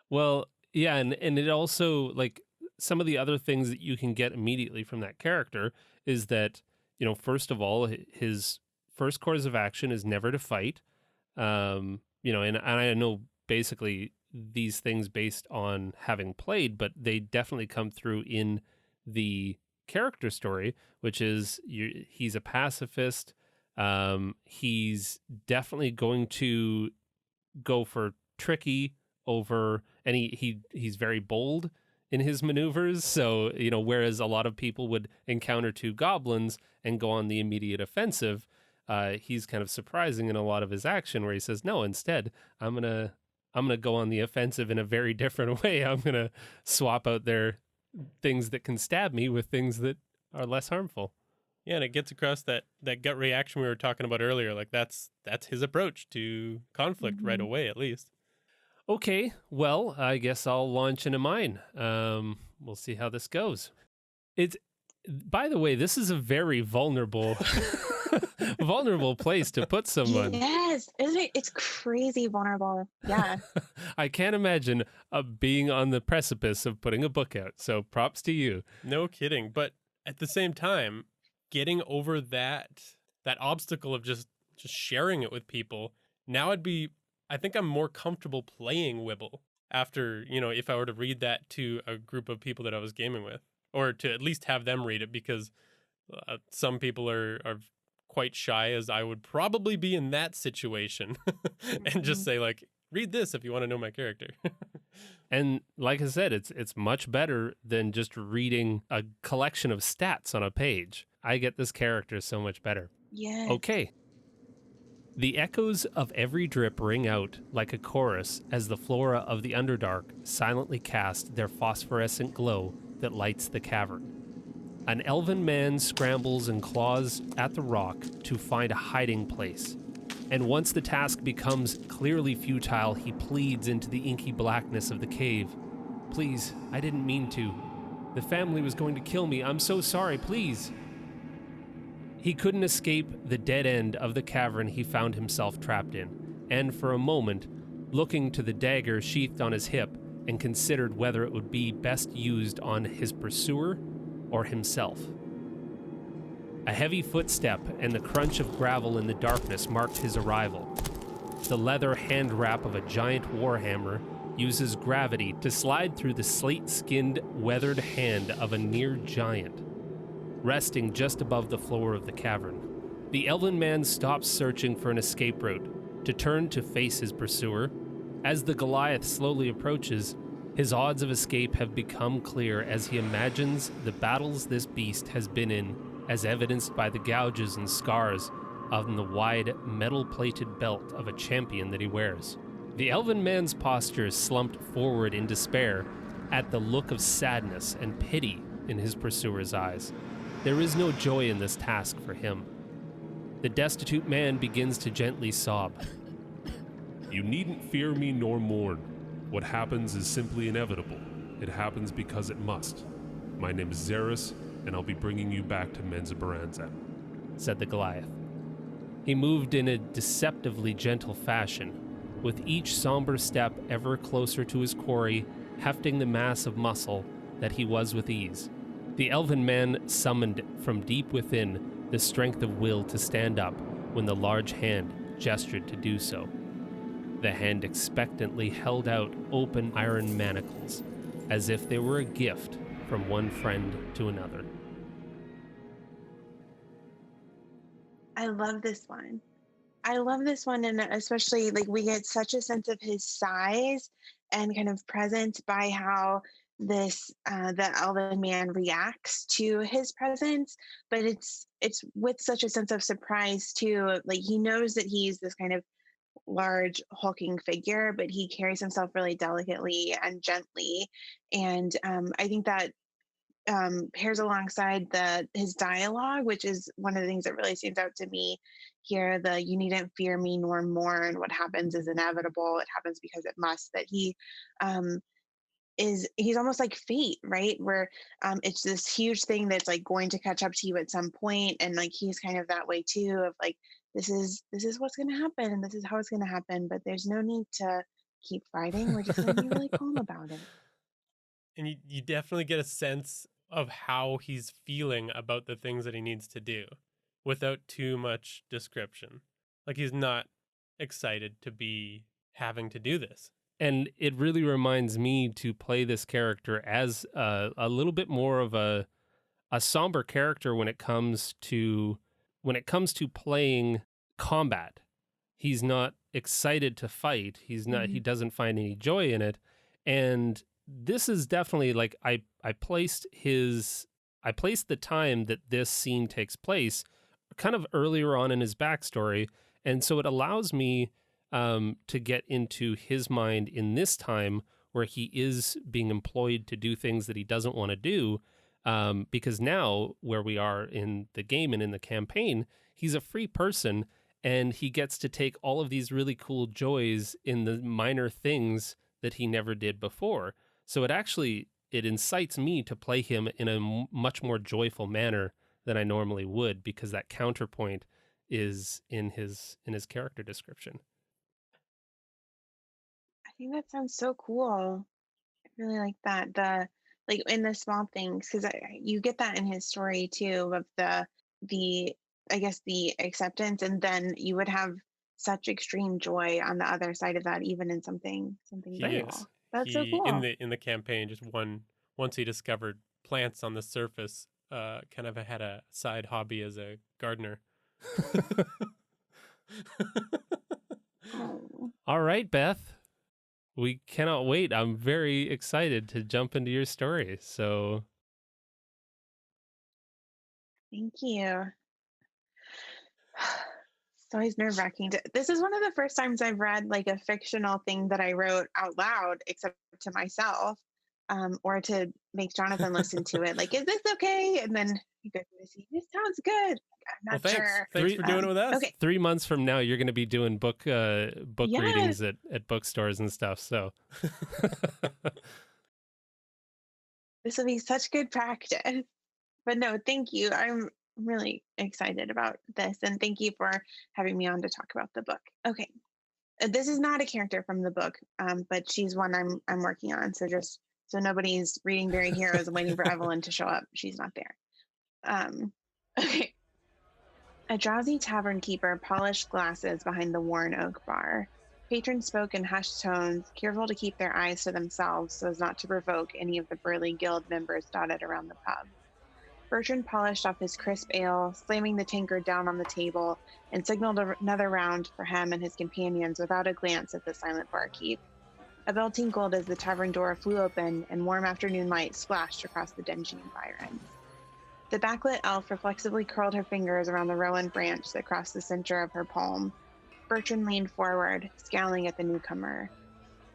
Well, yeah, and it also, like, some of the other things that you can get immediately from that character is that, first of all, his first course of action is never to fight. And I know basically these things based on having played, but they definitely come through in the character story, which is he's a pacifist. He's definitely going to go for tricky over, and he's very bold in his maneuvers. So, whereas a lot of people would encounter two goblins and go on the immediate offensive, he's kind of surprising in a lot of his action where he says, no, instead, I'm gonna go on the offensive in a very different way. I'm gonna swap out their things that can stab me with things that are less harmful. Yeah, and it gets across that gut reaction we were talking about earlier. Like that's his approach to conflict right away, at least. Okay, well, I guess I'll launch into mine. We'll see how this goes. By the way, this is a very vulnerable place to put someone. Yes, isn't it? It's crazy vulnerable. Yeah. I can't imagine being on the precipice of putting a book out. So props to you. No kidding. But at the same time, getting over that obstacle of just sharing it with people, now I think I'm more comfortable playing Wibble after, if I were to read that to a group of people that I was gaming with, or to at least have them read it, because some people are quite shy, as I would probably be in that situation, and just say, like, read this if you want to know my character. And like I said, it's much better than just reading a collection of stats on a page. I get this character so much better. Yeah. Okay. The echoes of every drip ring out like a chorus as the flora of the Underdark silently cast their phosphorescent glow that lights the cavern. An elven man scrambles and claws at the rock to find a hiding place. And once the task becomes clearly futile, he pleads into the inky blackness of the cave. Please, I didn't mean to. The family was going to kill me. I'm so sorry, please. He couldn't escape the dead end of the cavern he found himself trapped in, and for a moment, looking to the dagger sheathed on his hip, and considered whether it would be best used on his pursuer or himself. A heavy footstep and the crunch of gravel in the darkness marked his arrival. The leather hand wrap of a giant warhammer uses gravity to slide through the slate-skinned, weathered hand of a near giant, resting just above the floor of the cavern. The elven man stops searching for an escape route to turn to face his pursuer. As the Goliath slowly approaches, his odds of escape have become clear as he imagines the battles this beast has been in, as evidenced by the gouges and scars on the wide metal-plated belt of a champion that he wears. The elven man's posture slumped forward in despair at the look of sadness and pity in his pursuer's eyes. There is no joy in this task for him. The destitute man begins to gently sob. You needn't fear me nor mourn. What happens is simply inevitable. It happens because it must. My name is Xeris, and I'll be bringing you back to Menzoberranzan, said the Goliath. He moved in a deceptively gentle fashion, with each somber step ever closer to his quarry hefting the mass of muscle that he was with ease. The elven man summoned from deep within the strength of will to stand up when the large hand gestured to do so. The hand expectantly held out open iron manacles, as if they were a gift from one friend to another. I love this one. I love this one, and especially like we get such a sense of his size and kind of presence by how this the elven man reacts to his presence, but it's with such a sense of surprise too. Like he knows that he's this kind of large hulking figure, but he carries himself really delicately and gently, and I think that pairs alongside his dialogue, which is one of the things that really stands out to me here. The "you needn't fear me nor mourn. What happens is inevitable. It happens because it must." That he's almost like fate, right? Where it's this huge thing that's like going to catch up to you at some point, and like he's kind of that way too. Of like this is what's going to happen, and this is how it's going to happen. But there's no need to keep fighting. We're just going to be really calm about it. And you definitely get a sense of how he's feeling about the things that he needs to do without too much description. Like he's not excited to be having to do this. And it really reminds me to play this character as a little bit more of a somber character when it comes to playing combat. He's not excited to fight. He's not. He doesn't find any joy in it. And this is definitely like I placed the time that this scene takes place kind of earlier on in his backstory, and so it allows me to get into his mind in this time where he is being employed to do things that he doesn't want to do, because now where we are in the game and in the campaign, he's a free person and he gets to take all of these really cool joys in the minor things that he never did before. So it incites me to play him in a much more joyful manner than I normally would, because that counterpoint is in his character description. I think that sounds so cool. I really like that. Like in the small things, because you get that in his story too, of the I guess the acceptance, and then you would have such extreme joy on the other side of that, even in something very small. That's so cool. In the campaign, just once he discovered plants on the surface, kind of had a side hobby as a gardener. All right, Beth. We cannot wait. I'm very excited to jump into your story. So thank you. It's always nerve-wracking. This is one of the first times I've read like a fictional thing that I wrote out loud, except to myself, or to make Jonathan listen to it. Like, is this okay? And then he goes, "This sounds good." I'm not sure. Thanks for doing it with us. Okay. 3 months from now, you're going to be doing book Yes. readings at bookstores and stuff. So This will be such good practice. But no, thank you. I'm really excited about this, and thank you for having me on to talk about the book. Okay, this is not a character from the book, but she's one I'm working on. So just so nobody's reading Buried Heroes and waiting for Evelyn to show up, she's not there. Okay. A drowsy tavern keeper polished glasses behind the worn oak bar. Patrons spoke in hushed tones, careful to keep their eyes to themselves so as not to provoke any of the burly guild members dotted around the pub. Bertrand polished off his crisp ale, slamming the tankard down on the table, and signaled another round for him and his companions without a glance at the silent barkeep. A bell tinkled as the tavern door flew open and warm afternoon light splashed across the dingy environs. The backlit elf reflexively curled her fingers around the rowan branch that crossed the center of her palm. Bertrand leaned forward, scowling at the newcomer.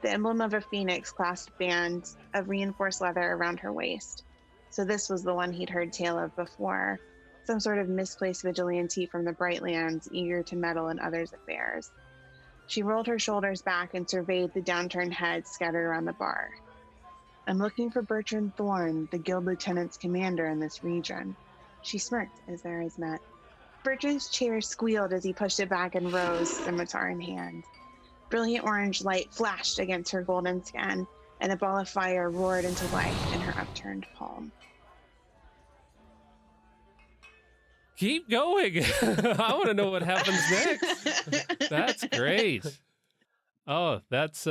The emblem of a phoenix clasped bands of reinforced leather around her waist. So this was the one he'd heard tale of before, some sort of misplaced vigilante from the Brightlands, eager to meddle in others' affairs. She rolled her shoulders back and surveyed the downturned heads scattered around the bar. "I'm looking for Bertrand Thorne, the guild lieutenant's commander in this region." She smirked as their eyes met. Bertrand's chair squealed as he pushed it back and rose, scimitar in hand. Brilliant orange light flashed against her golden skin, and a ball of fire roared into life in her upturned palm. Keep going. I want to know what happens next. That's great. Oh, that's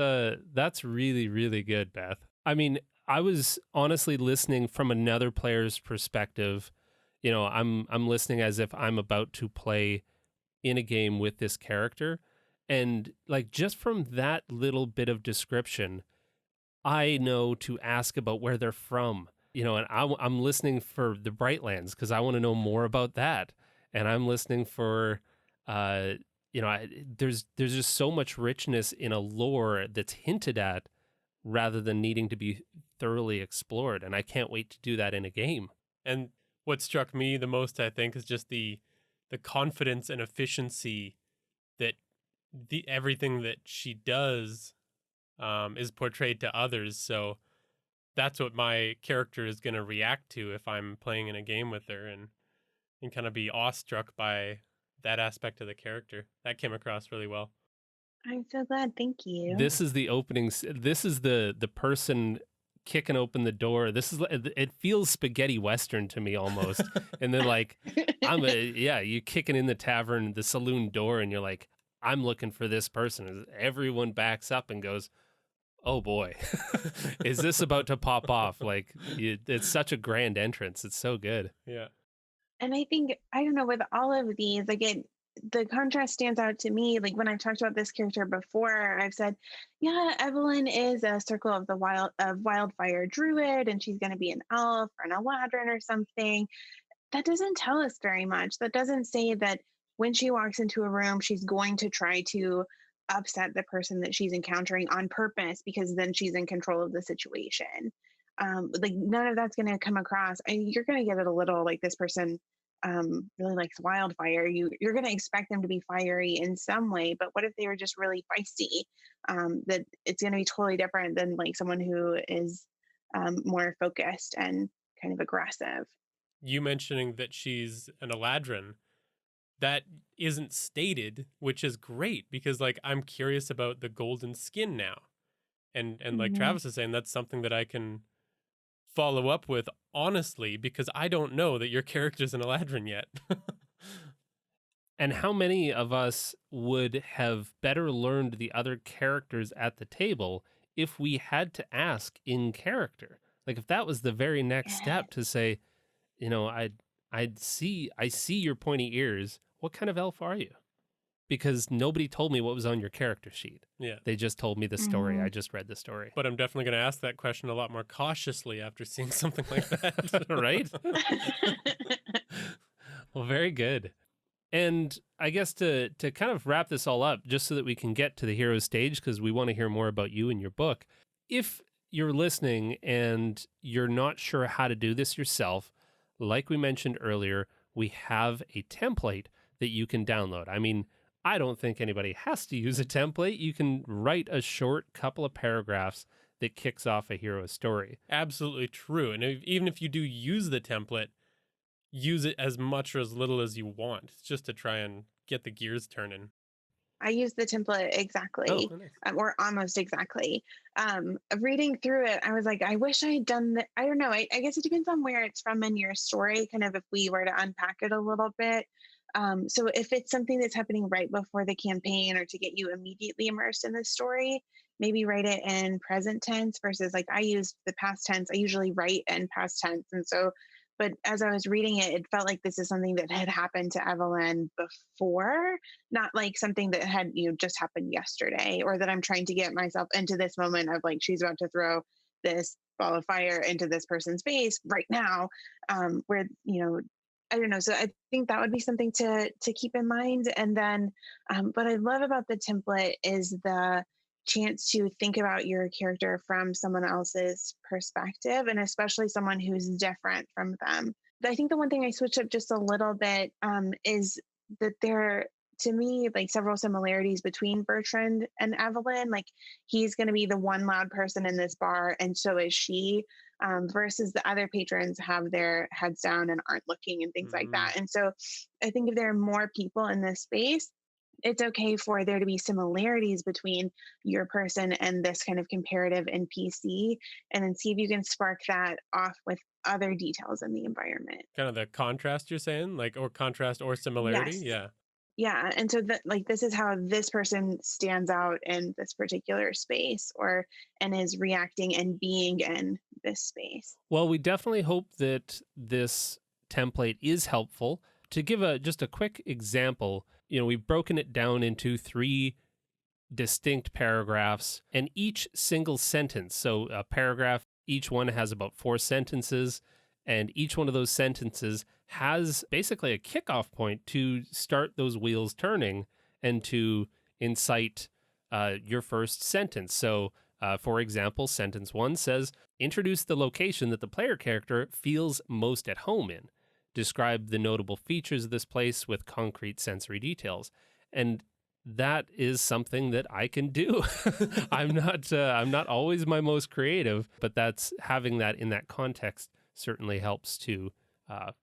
really, really good, Beth. I mean, I was honestly listening from another player's perspective. You know, I'm listening as if I'm about to play in a game with this character. And like just from that little bit of description, I know to ask about where they're from. You know, and I'm listening for the Brightlands because I want to know more about that. And I'm listening for, you know, there's just so much richness in a lore that's hinted at rather than needing to be thoroughly explored. And I can't wait to do that in a game. And what struck me the most, I think, is just the confidence and efficiency that everything that she does is portrayed to others. So that's what my character is going to react to if I'm playing in a game with her, and kind of be awestruck by that aspect of the character. That came across really well. I'm so glad. Thank you. This is the opening. This is the person kicking open the door. It feels spaghetti Western to me almost. And then like, you kicking in the tavern, the saloon door, and you're like, I'm looking for this person. Everyone backs up and goes, oh boy, is this about to pop off? Like, it's such a grand entrance. It's so good. Yeah. And I think, I don't know, with all of these, like the contrast stands out to me. Like when I've talked about this character before, I've said, yeah, Evelyn is a Circle of Wildfire druid, and she's going to be an elf or an eladrin or something. That doesn't tell us very much. That doesn't say that when she walks into a room, she's going to try to upset the person that she's encountering on purpose, because then she's in control of the situation. Like none of that's going to come across. And you're going to get it a little like this person really likes wildfire. You're going to expect them to be fiery in some way, but what if they were just really feisty? That it's going to be totally different than like someone who is more focused and kind of aggressive. You mentioning that she's an eladrin, that isn't stated, which is great because like I'm curious about the golden skin now. And like Travis is saying, that's something that I can follow up with honestly, because I don't know that your character's an eladrin yet. And how many of us would have better learned the other characters at the table if we had to ask in character? Like if that was the very next step to say, you know, I see your pointy ears. What kind of elf are you? Because nobody told me what was on your character sheet. Yeah. They just told me the story. I just read the story. But I'm definitely going to ask that question a lot more cautiously after seeing something like that. Right? Well, very good. And I guess to kind of wrap this all up, just so that we can get to the hero stage, because we want to hear more about you and your book. If you're listening and you're not sure how to do this yourself, like we mentioned earlier, we have a template that you can download. I mean, I don't think anybody has to use a template. You can write a short couple of paragraphs that kicks off a hero story. Absolutely true. And even if you do use the template, use it as much or as little as you want. It's just to try and get the gears turning. I use the template exactly, or almost exactly. Reading through it, I was like, I wish I had done that. I don't know. I guess it depends on where it's from in your story, kind of if we were to unpack it a little bit. So if it's something that's happening right before the campaign or to get you immediately immersed in the story, maybe write it in present tense versus like I used the past tense. I usually write in past tense. And so, but as I was reading it, it felt like this is something that had happened to Evelyn before, not like something that had just happened yesterday, or that I'm trying to get myself into this moment of like, she's about to throw this ball of fire into this person's face right now, where, I don't know. So I think that would be something to keep in mind. And then what I love about the template is the chance to think about your character from someone else's perspective, and especially someone who's different from them. I think the one thing I switched up just a little bit is that there, to me, like several similarities between Bertrand and Evelyn. Like he's going to be the one loud person in this bar, and so is she. Versus the other patrons have their heads down and aren't looking and things like that. And so I think if there are more people in this space, it's okay for there to be similarities between your person and this kind of comparative NPC, and then see if you can spark that off with other details in the environment. Kind of the contrast you're saying, like, or contrast or similarity. Yes. Yeah. Yeah. And so that, like, this is how this person stands out in this particular space, or and is reacting and being in this space. Well, we definitely hope that this template is helpful. To give just a quick example, we've broken it down into 3 distinct paragraphs, and each single sentence, so a paragraph, each one has about 4 sentences, and each one of those sentences has basically a kickoff point to start those wheels turning and to incite your first sentence. So, for example, sentence 1 says, introduce the location that the player character feels most at home in. Describe the notable features of this place with concrete sensory details. And that is something that I can do. I'm not always my most creative, but that's having that in that context certainly helps to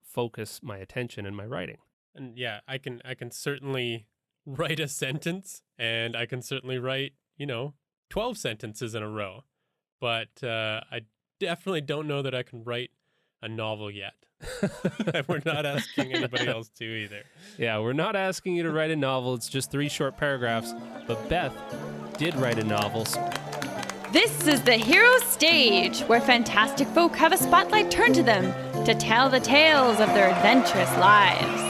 focus my attention in my writing. And yeah, I can certainly write a sentence, and I can certainly write, 12 sentences in a row. But I definitely don't know that I can write a novel yet. We're not asking anybody else to either. Yeah, we're not asking you to write a novel. It's just 3 short paragraphs. But Beth did write a novel. This is the hero stage, where fantastic folk have a spotlight turned to them to tell the tales of their adventurous lives.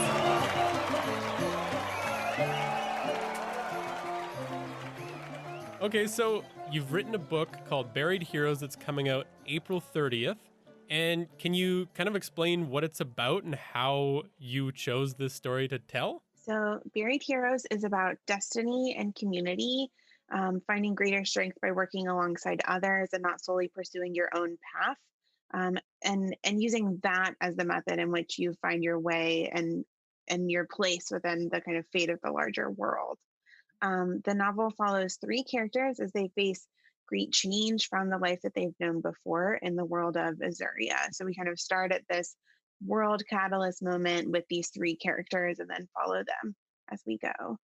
Okay, so you've written a book called Buried Heroes that's coming out April 30th. And can you kind of explain what it's about and how you chose this story to tell? So, Buried Heroes is about destiny and community, finding greater strength by working alongside others and not solely pursuing your own path, and using that as the method in which you find your way and your place within the kind of fate of the larger world. The novel follows 3 characters as they face great change from the life that they've known before in the world of Azuria. So we kind of start at this world catalyst moment with these 3 characters and then follow them as we go.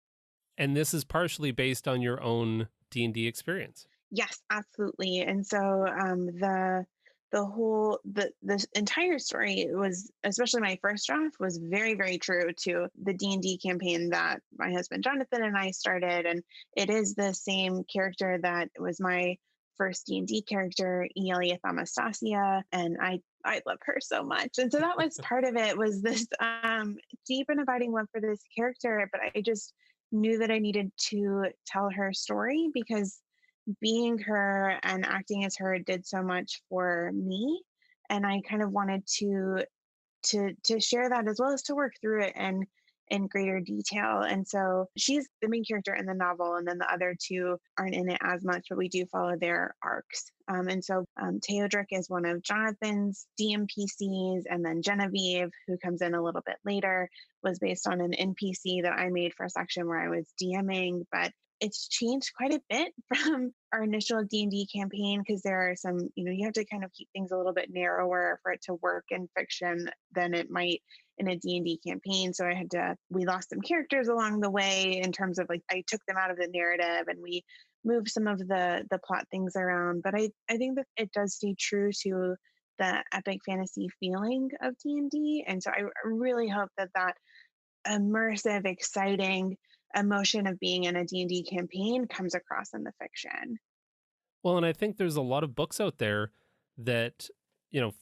And this is partially based on your own D&D experience. Yes, absolutely. And so the entire story was, especially my first draft, was very, very true to the D&D campaign that my husband Jonathan and I started, and it is the same character that was my first D&D character, Eliath Amastasia, and I love her so much. And so that was part of it, was this deep and abiding love for this character, but I just knew that I needed to tell her story, because being her and acting as her did so much for me, and I kind of wanted to share that, as well as to work through it and in greater detail. And so she's the main character in the novel, and then the other 2 aren't in it as much, but we do follow their arcs. And so Teodric is one of Jonathan's DMPCs, and then Genevieve, who comes in a little bit later, was based on an NPC that I made for a section where I was DMing, but it's changed quite a bit from our initial D&D campaign, because there are some, you have to kind of keep things a little bit narrower for it to work in fiction than it might in a D&D campaign. So we lost some characters along the way, in terms of, like, I took them out of the narrative and we moved some of the plot things around. But I think that it does stay true to the epic fantasy feeling of D&D. And so I really hope that immersive, exciting emotion of being in a D&D campaign comes across in the fiction. Well, and I think there's a lot of books out there that,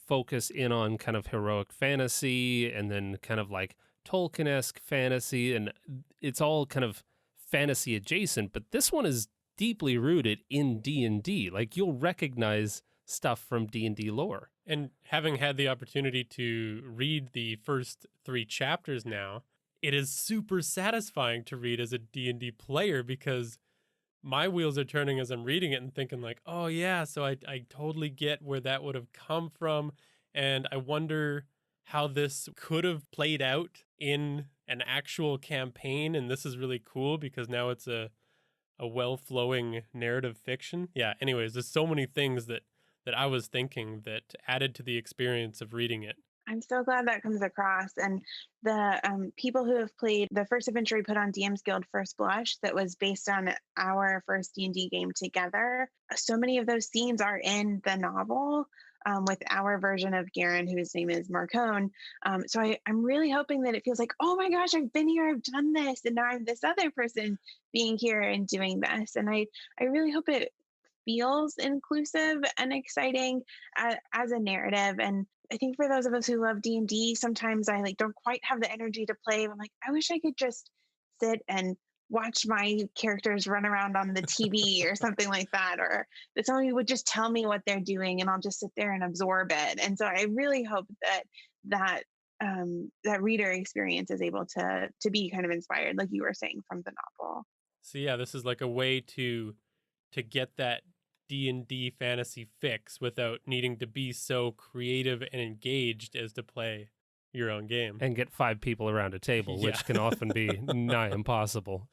focus in on kind of heroic fantasy and then kind of like Tolkien-esque fantasy, and it's all kind of fantasy adjacent, but this one is deeply rooted in D&D. Like, you'll recognize stuff from D&D lore. And having had the opportunity to read the first 3 chapters now, it is super satisfying to read as a D&D player, because my wheels are turning as I'm reading it and thinking, like, oh yeah, so I totally get where that would have come from. And I wonder how this could have played out in an actual campaign. And this is really cool, because now it's a well-flowing narrative fiction. Yeah, anyways, there's so many things that I was thinking that added to the experience of reading it. I'm so glad that comes across. And the people who have played the first adventure we put on DM's Guild First Blush, that was based on our first D&D game together. So many of those scenes are in the novel, with our version of Garen, whose name is Marcone. So I'm really hoping that it feels like, oh my gosh, I've been here, I've done this, and now I'm this other person being here and doing this. And I really hope it feels inclusive and exciting as a narrative. And I think for those of us who love D&D, sometimes I like don't quite have the energy to play. I'm like, I wish I could just sit and watch my characters run around on the TV or something like that, or that somebody would just tell me what they're doing and I'll just sit there and absorb it. And so I really hope that that reader experience is able to be kind of inspired, like you were saying, from the novel. So yeah, this is like a way to get that D&D fantasy fix without needing to be so creative and engaged as to play your own game. And get 5 people around a table, Yeah. which can often be nigh impossible.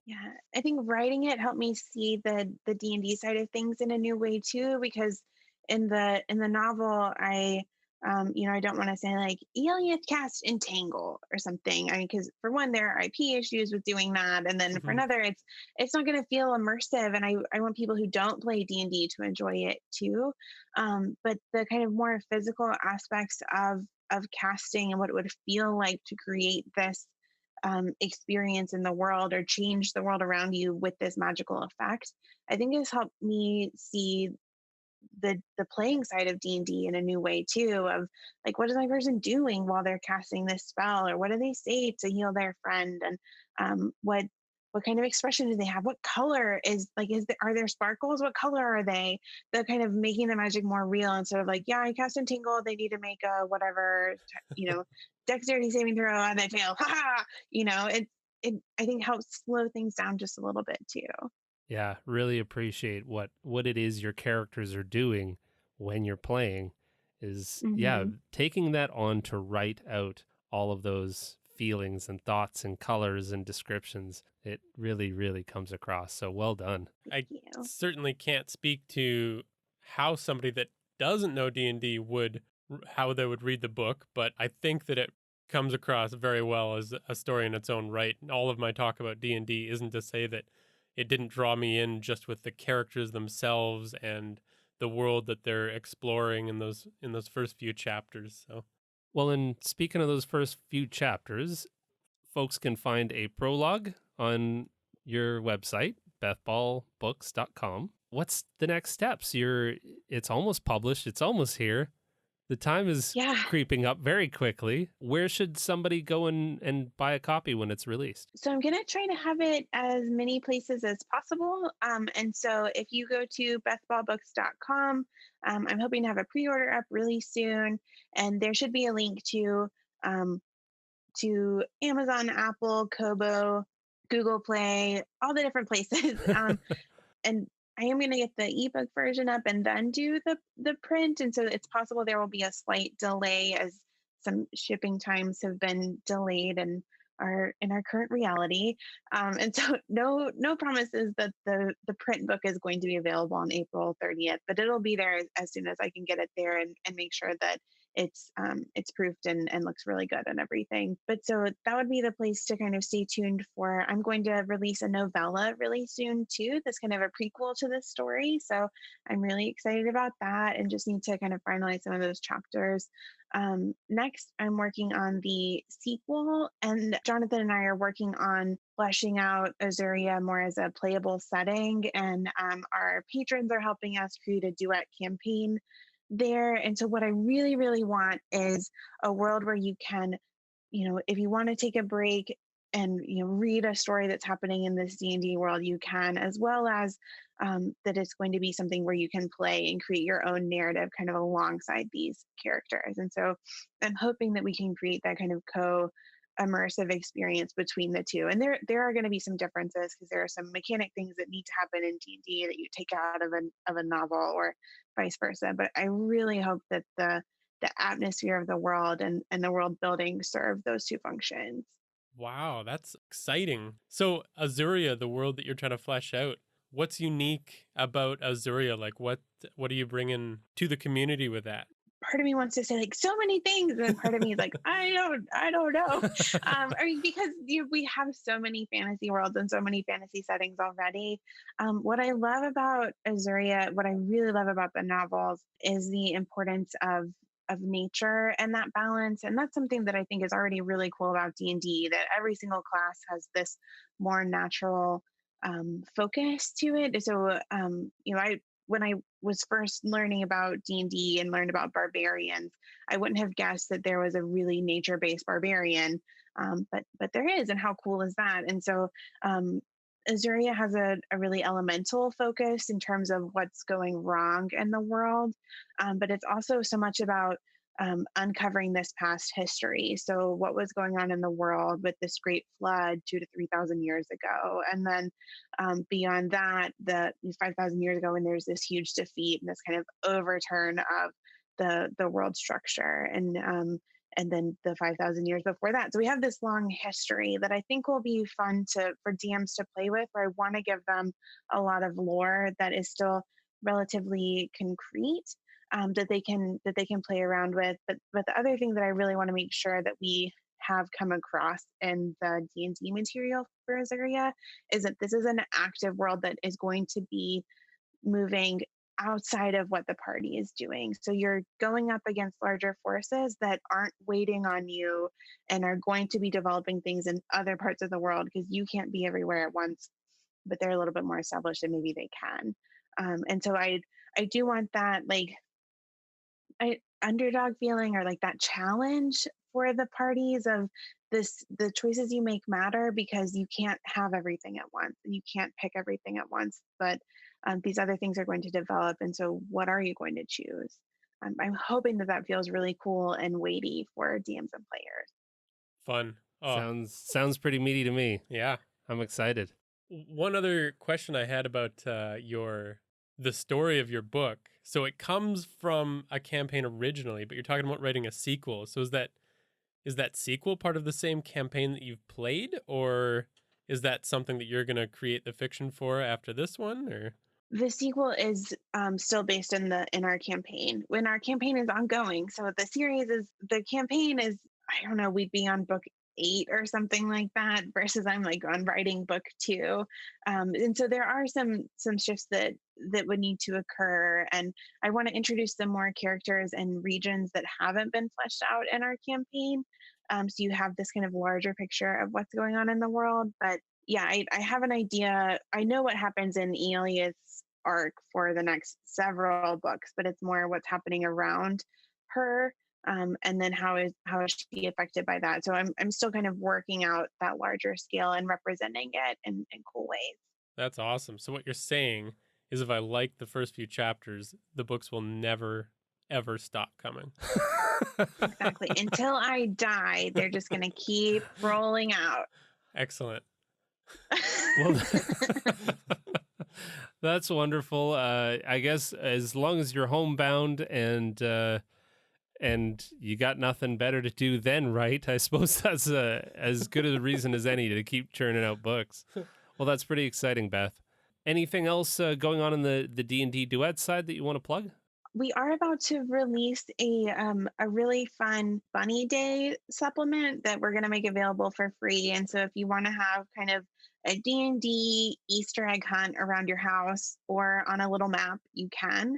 Yeah, I think writing it helped me see the D&D side of things in a new way too, because in the novel, I don't want to say like Eliath cast Entangle or something. I mean, because for one, there are IP issues with doing that, and then for another, it's not going to feel immersive. And I want people who don't play D&D to enjoy it too. But the kind of more physical aspects of casting and what it would feel like to create this experience in the world or change the world around you with this magical effect, I think has helped me see the playing side of D&D in a new way too, of like, what is my person doing while they're casting this spell, or what do they say to heal their friend, and what kind of expression do they have, what color are there sparkles, what color are they, the kind of making the magic more real instead of like, yeah, I cast Entangle, they need to make a whatever, dexterity saving throw and they fail, haha, it I think helps slow things down just a little bit too. Yeah, really appreciate what it is your characters are doing when you're playing is Mm-hmm. taking that on to write out all of those feelings and thoughts and colors and descriptions. It really, really comes across. So well done. I You. certainly can't speak to how somebody that doesn't know D&D how they would read the book, but I think that it comes across very well as a story in its own right. All of my talk about D&D isn't to say that it didn't draw me in just with the characters themselves and the world that they're exploring in those first few chapters. So, Well, and speaking of those first few chapters, folks can find a prologue on your website, bethballbooks.com. What's the next steps? It's almost published. It's almost here. The time is Yeah. creeping up very quickly. Where should somebody go and buy a copy when it's released? So I'm going to try to have it as many places as possible. And so if you go to bethballbooks.com, I'm hoping to have a pre-order up really soon. And there should be a link to Amazon, Apple, Kobo, Google Play, all the different places. And I am going to get the ebook version up and then do the print. And so it's possible there will be a slight delay as some shipping times have been delayed and are in our current reality. And so no promises that the print book is going to be available on April 30th, but it'll be there as soon as I can get it there and make sure that it's proofed and looks really good and everything. But so that would be the place to kind of stay tuned for. I'm going to release a novella really soon too. That's kind of a prequel to this story. So I'm really excited about that and just need to kind of finalize some of those chapters. Next, I'm working on the sequel, and Jonathan and I are working on fleshing out Azuria more as a playable setting. And our patrons are helping us create a duet campaign there. And so what I really, really want is a world where you can, if you want to take a break and, read a story that's happening in this D&D world, you can, as well as that it's going to be something where you can play and create your own narrative kind of alongside these characters. And so I'm hoping that we can create that kind of immersive experience between the two. And there are going to be some differences because there are some mechanic things that need to happen in D&D that you take out of a novel or vice versa. But I really hope that the atmosphere of the world and the world building serve those two functions. wow, that's exciting. So, Azuria, the world that you're trying to flesh out, what's unique about Azuria? Like, what are you bringing to the community with that? part of me wants to say like so many things, and part of me is like, I don't know. I mean, because we have so many fantasy worlds and so many fantasy settings already. What I love about Azuria, what I really love about the novels, is the importance of nature and that balance. And that's something that I think is already really cool about D&D, that every single class has this more natural focus to it. So, when I was first learning about D&D and learned about barbarians, I wouldn't have guessed that there was a really nature-based barbarian, but there is, and how cool is that? And so Azuria has a really elemental focus in terms of what's going wrong in the world, but it's also so much about uncovering this past history. So, what was going on in the world with this great flood 2 to 3,000 years ago, and then beyond that, the 5,000 years ago, when there's this huge defeat and this kind of overturn of the world structure, and then the 5,000 years before that. So we have this long history that I think will be fun for DMs to play with, where I want to give them a lot of lore that is still relatively concrete, that they can play around with. But the other thing that I really want to make sure that we have come across in the D&D material for Azuria is that this is an active world that is going to be moving outside of what the party is doing. So you're going up against larger forces that aren't waiting on you and are going to be developing things in other parts of the world, because you can't be everywhere at once, but they're a little bit more established and maybe they can. And so I do want that, like, underdog feeling, or like that challenge for the parties of the choices you make matter, because you can't have everything at once and you can't pick everything at once, but these other things are going to develop, and so what are you going to choose? I'm hoping that feels really cool and weighty for DMs and players. Fun. Oh, Sounds pretty meaty to me. yeah. I'm excited. One other question I had about the story of your book. So it comes from a campaign originally, but you're talking about writing a sequel. So is that sequel part of the same campaign that you've played, or is that something that you're going to create the fiction for after this one? Or The sequel is still based in our campaign. When our campaign is ongoing, so the campaign is, I don't know, we'd be on book 8 or something like that, versus I'm like on writing book 2, and so there are some shifts that would need to occur, and I want to introduce some more characters and regions that haven't been fleshed out in our campaign, so you have this kind of larger picture of what's going on in the world. But yeah, I have an idea. I know what happens in Elia's arc for the next several books, but it's more what's happening around her, and then how is she affected by that. So I'm still kind of working out that larger scale and representing it in cool ways. that's awesome. So what you're saying is, if I like the first few chapters, the books will never ever stop coming. Exactly. Until I die, they're just going to keep rolling out. Excellent. Well, that's wonderful. I guess as long as you're homebound and you got nothing better to do then, right? I suppose that's as good a reason as any to keep churning out books. Well, that's pretty exciting, Beth. Anything else going on in the D&D duet side that you want to plug? We are about to release a really fun Bunny Day supplement that we're going to make available for free. And so if you want to have kind of a D&D Easter egg hunt around your house or on a little map, you can.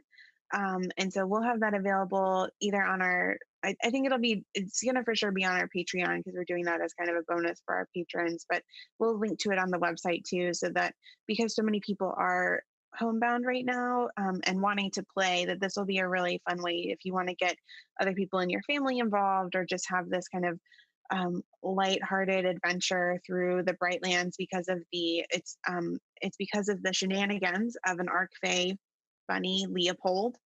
And so we'll have that available either on I think it's going to for sure be on our Patreon, because we're doing that as kind of a bonus for our patrons, but we'll link to it on the website too, so that, because so many people are homebound right now, and wanting to play, that this will be a really fun way if you want to get other people in your family involved, or just have this kind of light-hearted adventure through the Brightlands, because of it's because of the shenanigans of an Arc Fae bunny, Leopold,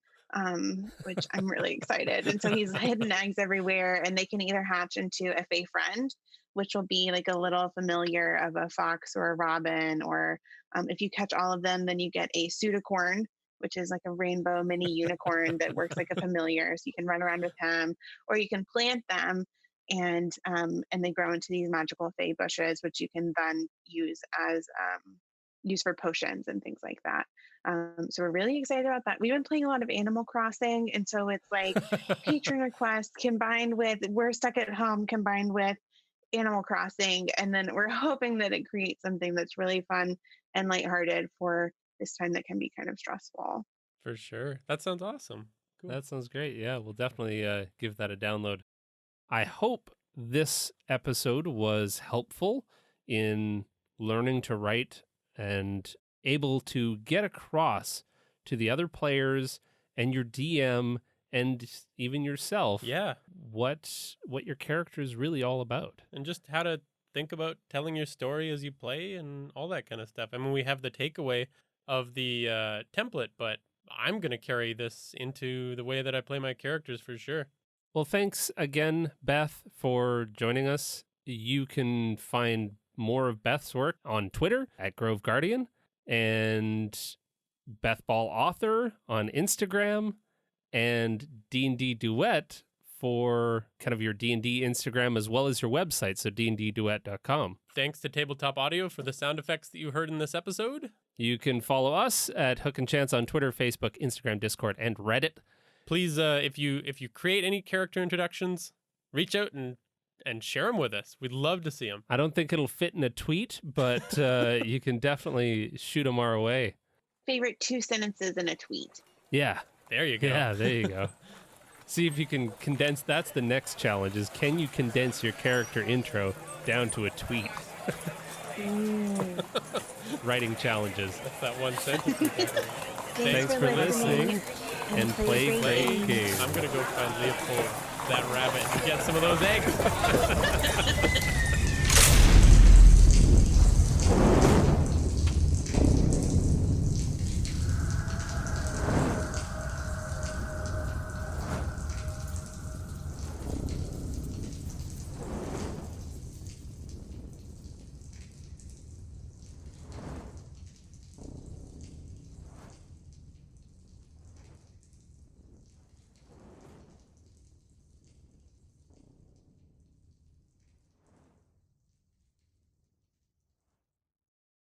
which I'm really excited. And so he's hidden eggs everywhere, and they can either hatch into a Fae friend, which will be like a little familiar of a fox or a robin, or if you catch all of them, then you get a pseudocorn, which is like a rainbow mini unicorn that works like a familiar. So you can run around with him, or you can plant them, and they grow into these magical Fae bushes, which you can then use as use for potions and things like that. So we're really excited about that. We've been playing a lot of Animal Crossing, and so it's like patron requests combined with we're stuck at home combined with Animal Crossing, and then we're hoping that it creates something that's really fun and lighthearted for this time that can be kind of stressful. For sure. That sounds awesome. Cool. That sounds great. Yeah, we'll definitely give that a download. I hope this episode was helpful in learning to write and able to get across to the other players and your DM and even yourself what your character is really all about. And just how to think about telling your story as you play and all that kind of stuff. I mean, we have the takeaway of the template, but I'm going to carry this into the way that I play my characters for sure. Well, thanks again, Beth, for joining us. You can find more of Beth's work on Twitter at Grove Guardian and Beth Ball Author on Instagram and D&D Duet for kind of your D&D Instagram as well as your website, so dndduet.com. Thanks to Tabletop Audio for the sound effects that you heard in this episode. You can follow us at Hook and Chance on Twitter, Facebook, Instagram, Discord, and Reddit. Please, if you create any character introductions, reach out and share them with us. We'd love to see them. I don't think it'll fit in a tweet, but you can definitely shoot them our way. Favorite 2 sentences in a tweet. Yeah. There you go. Yeah, there you go. See if you can condense. That's the next challenge is can you condense your character intro down to a tweet? Writing challenges. That's that one sentence. Thanks for listening and play great games. I'm going to go find Leopold, that rabbit, and get some of those eggs.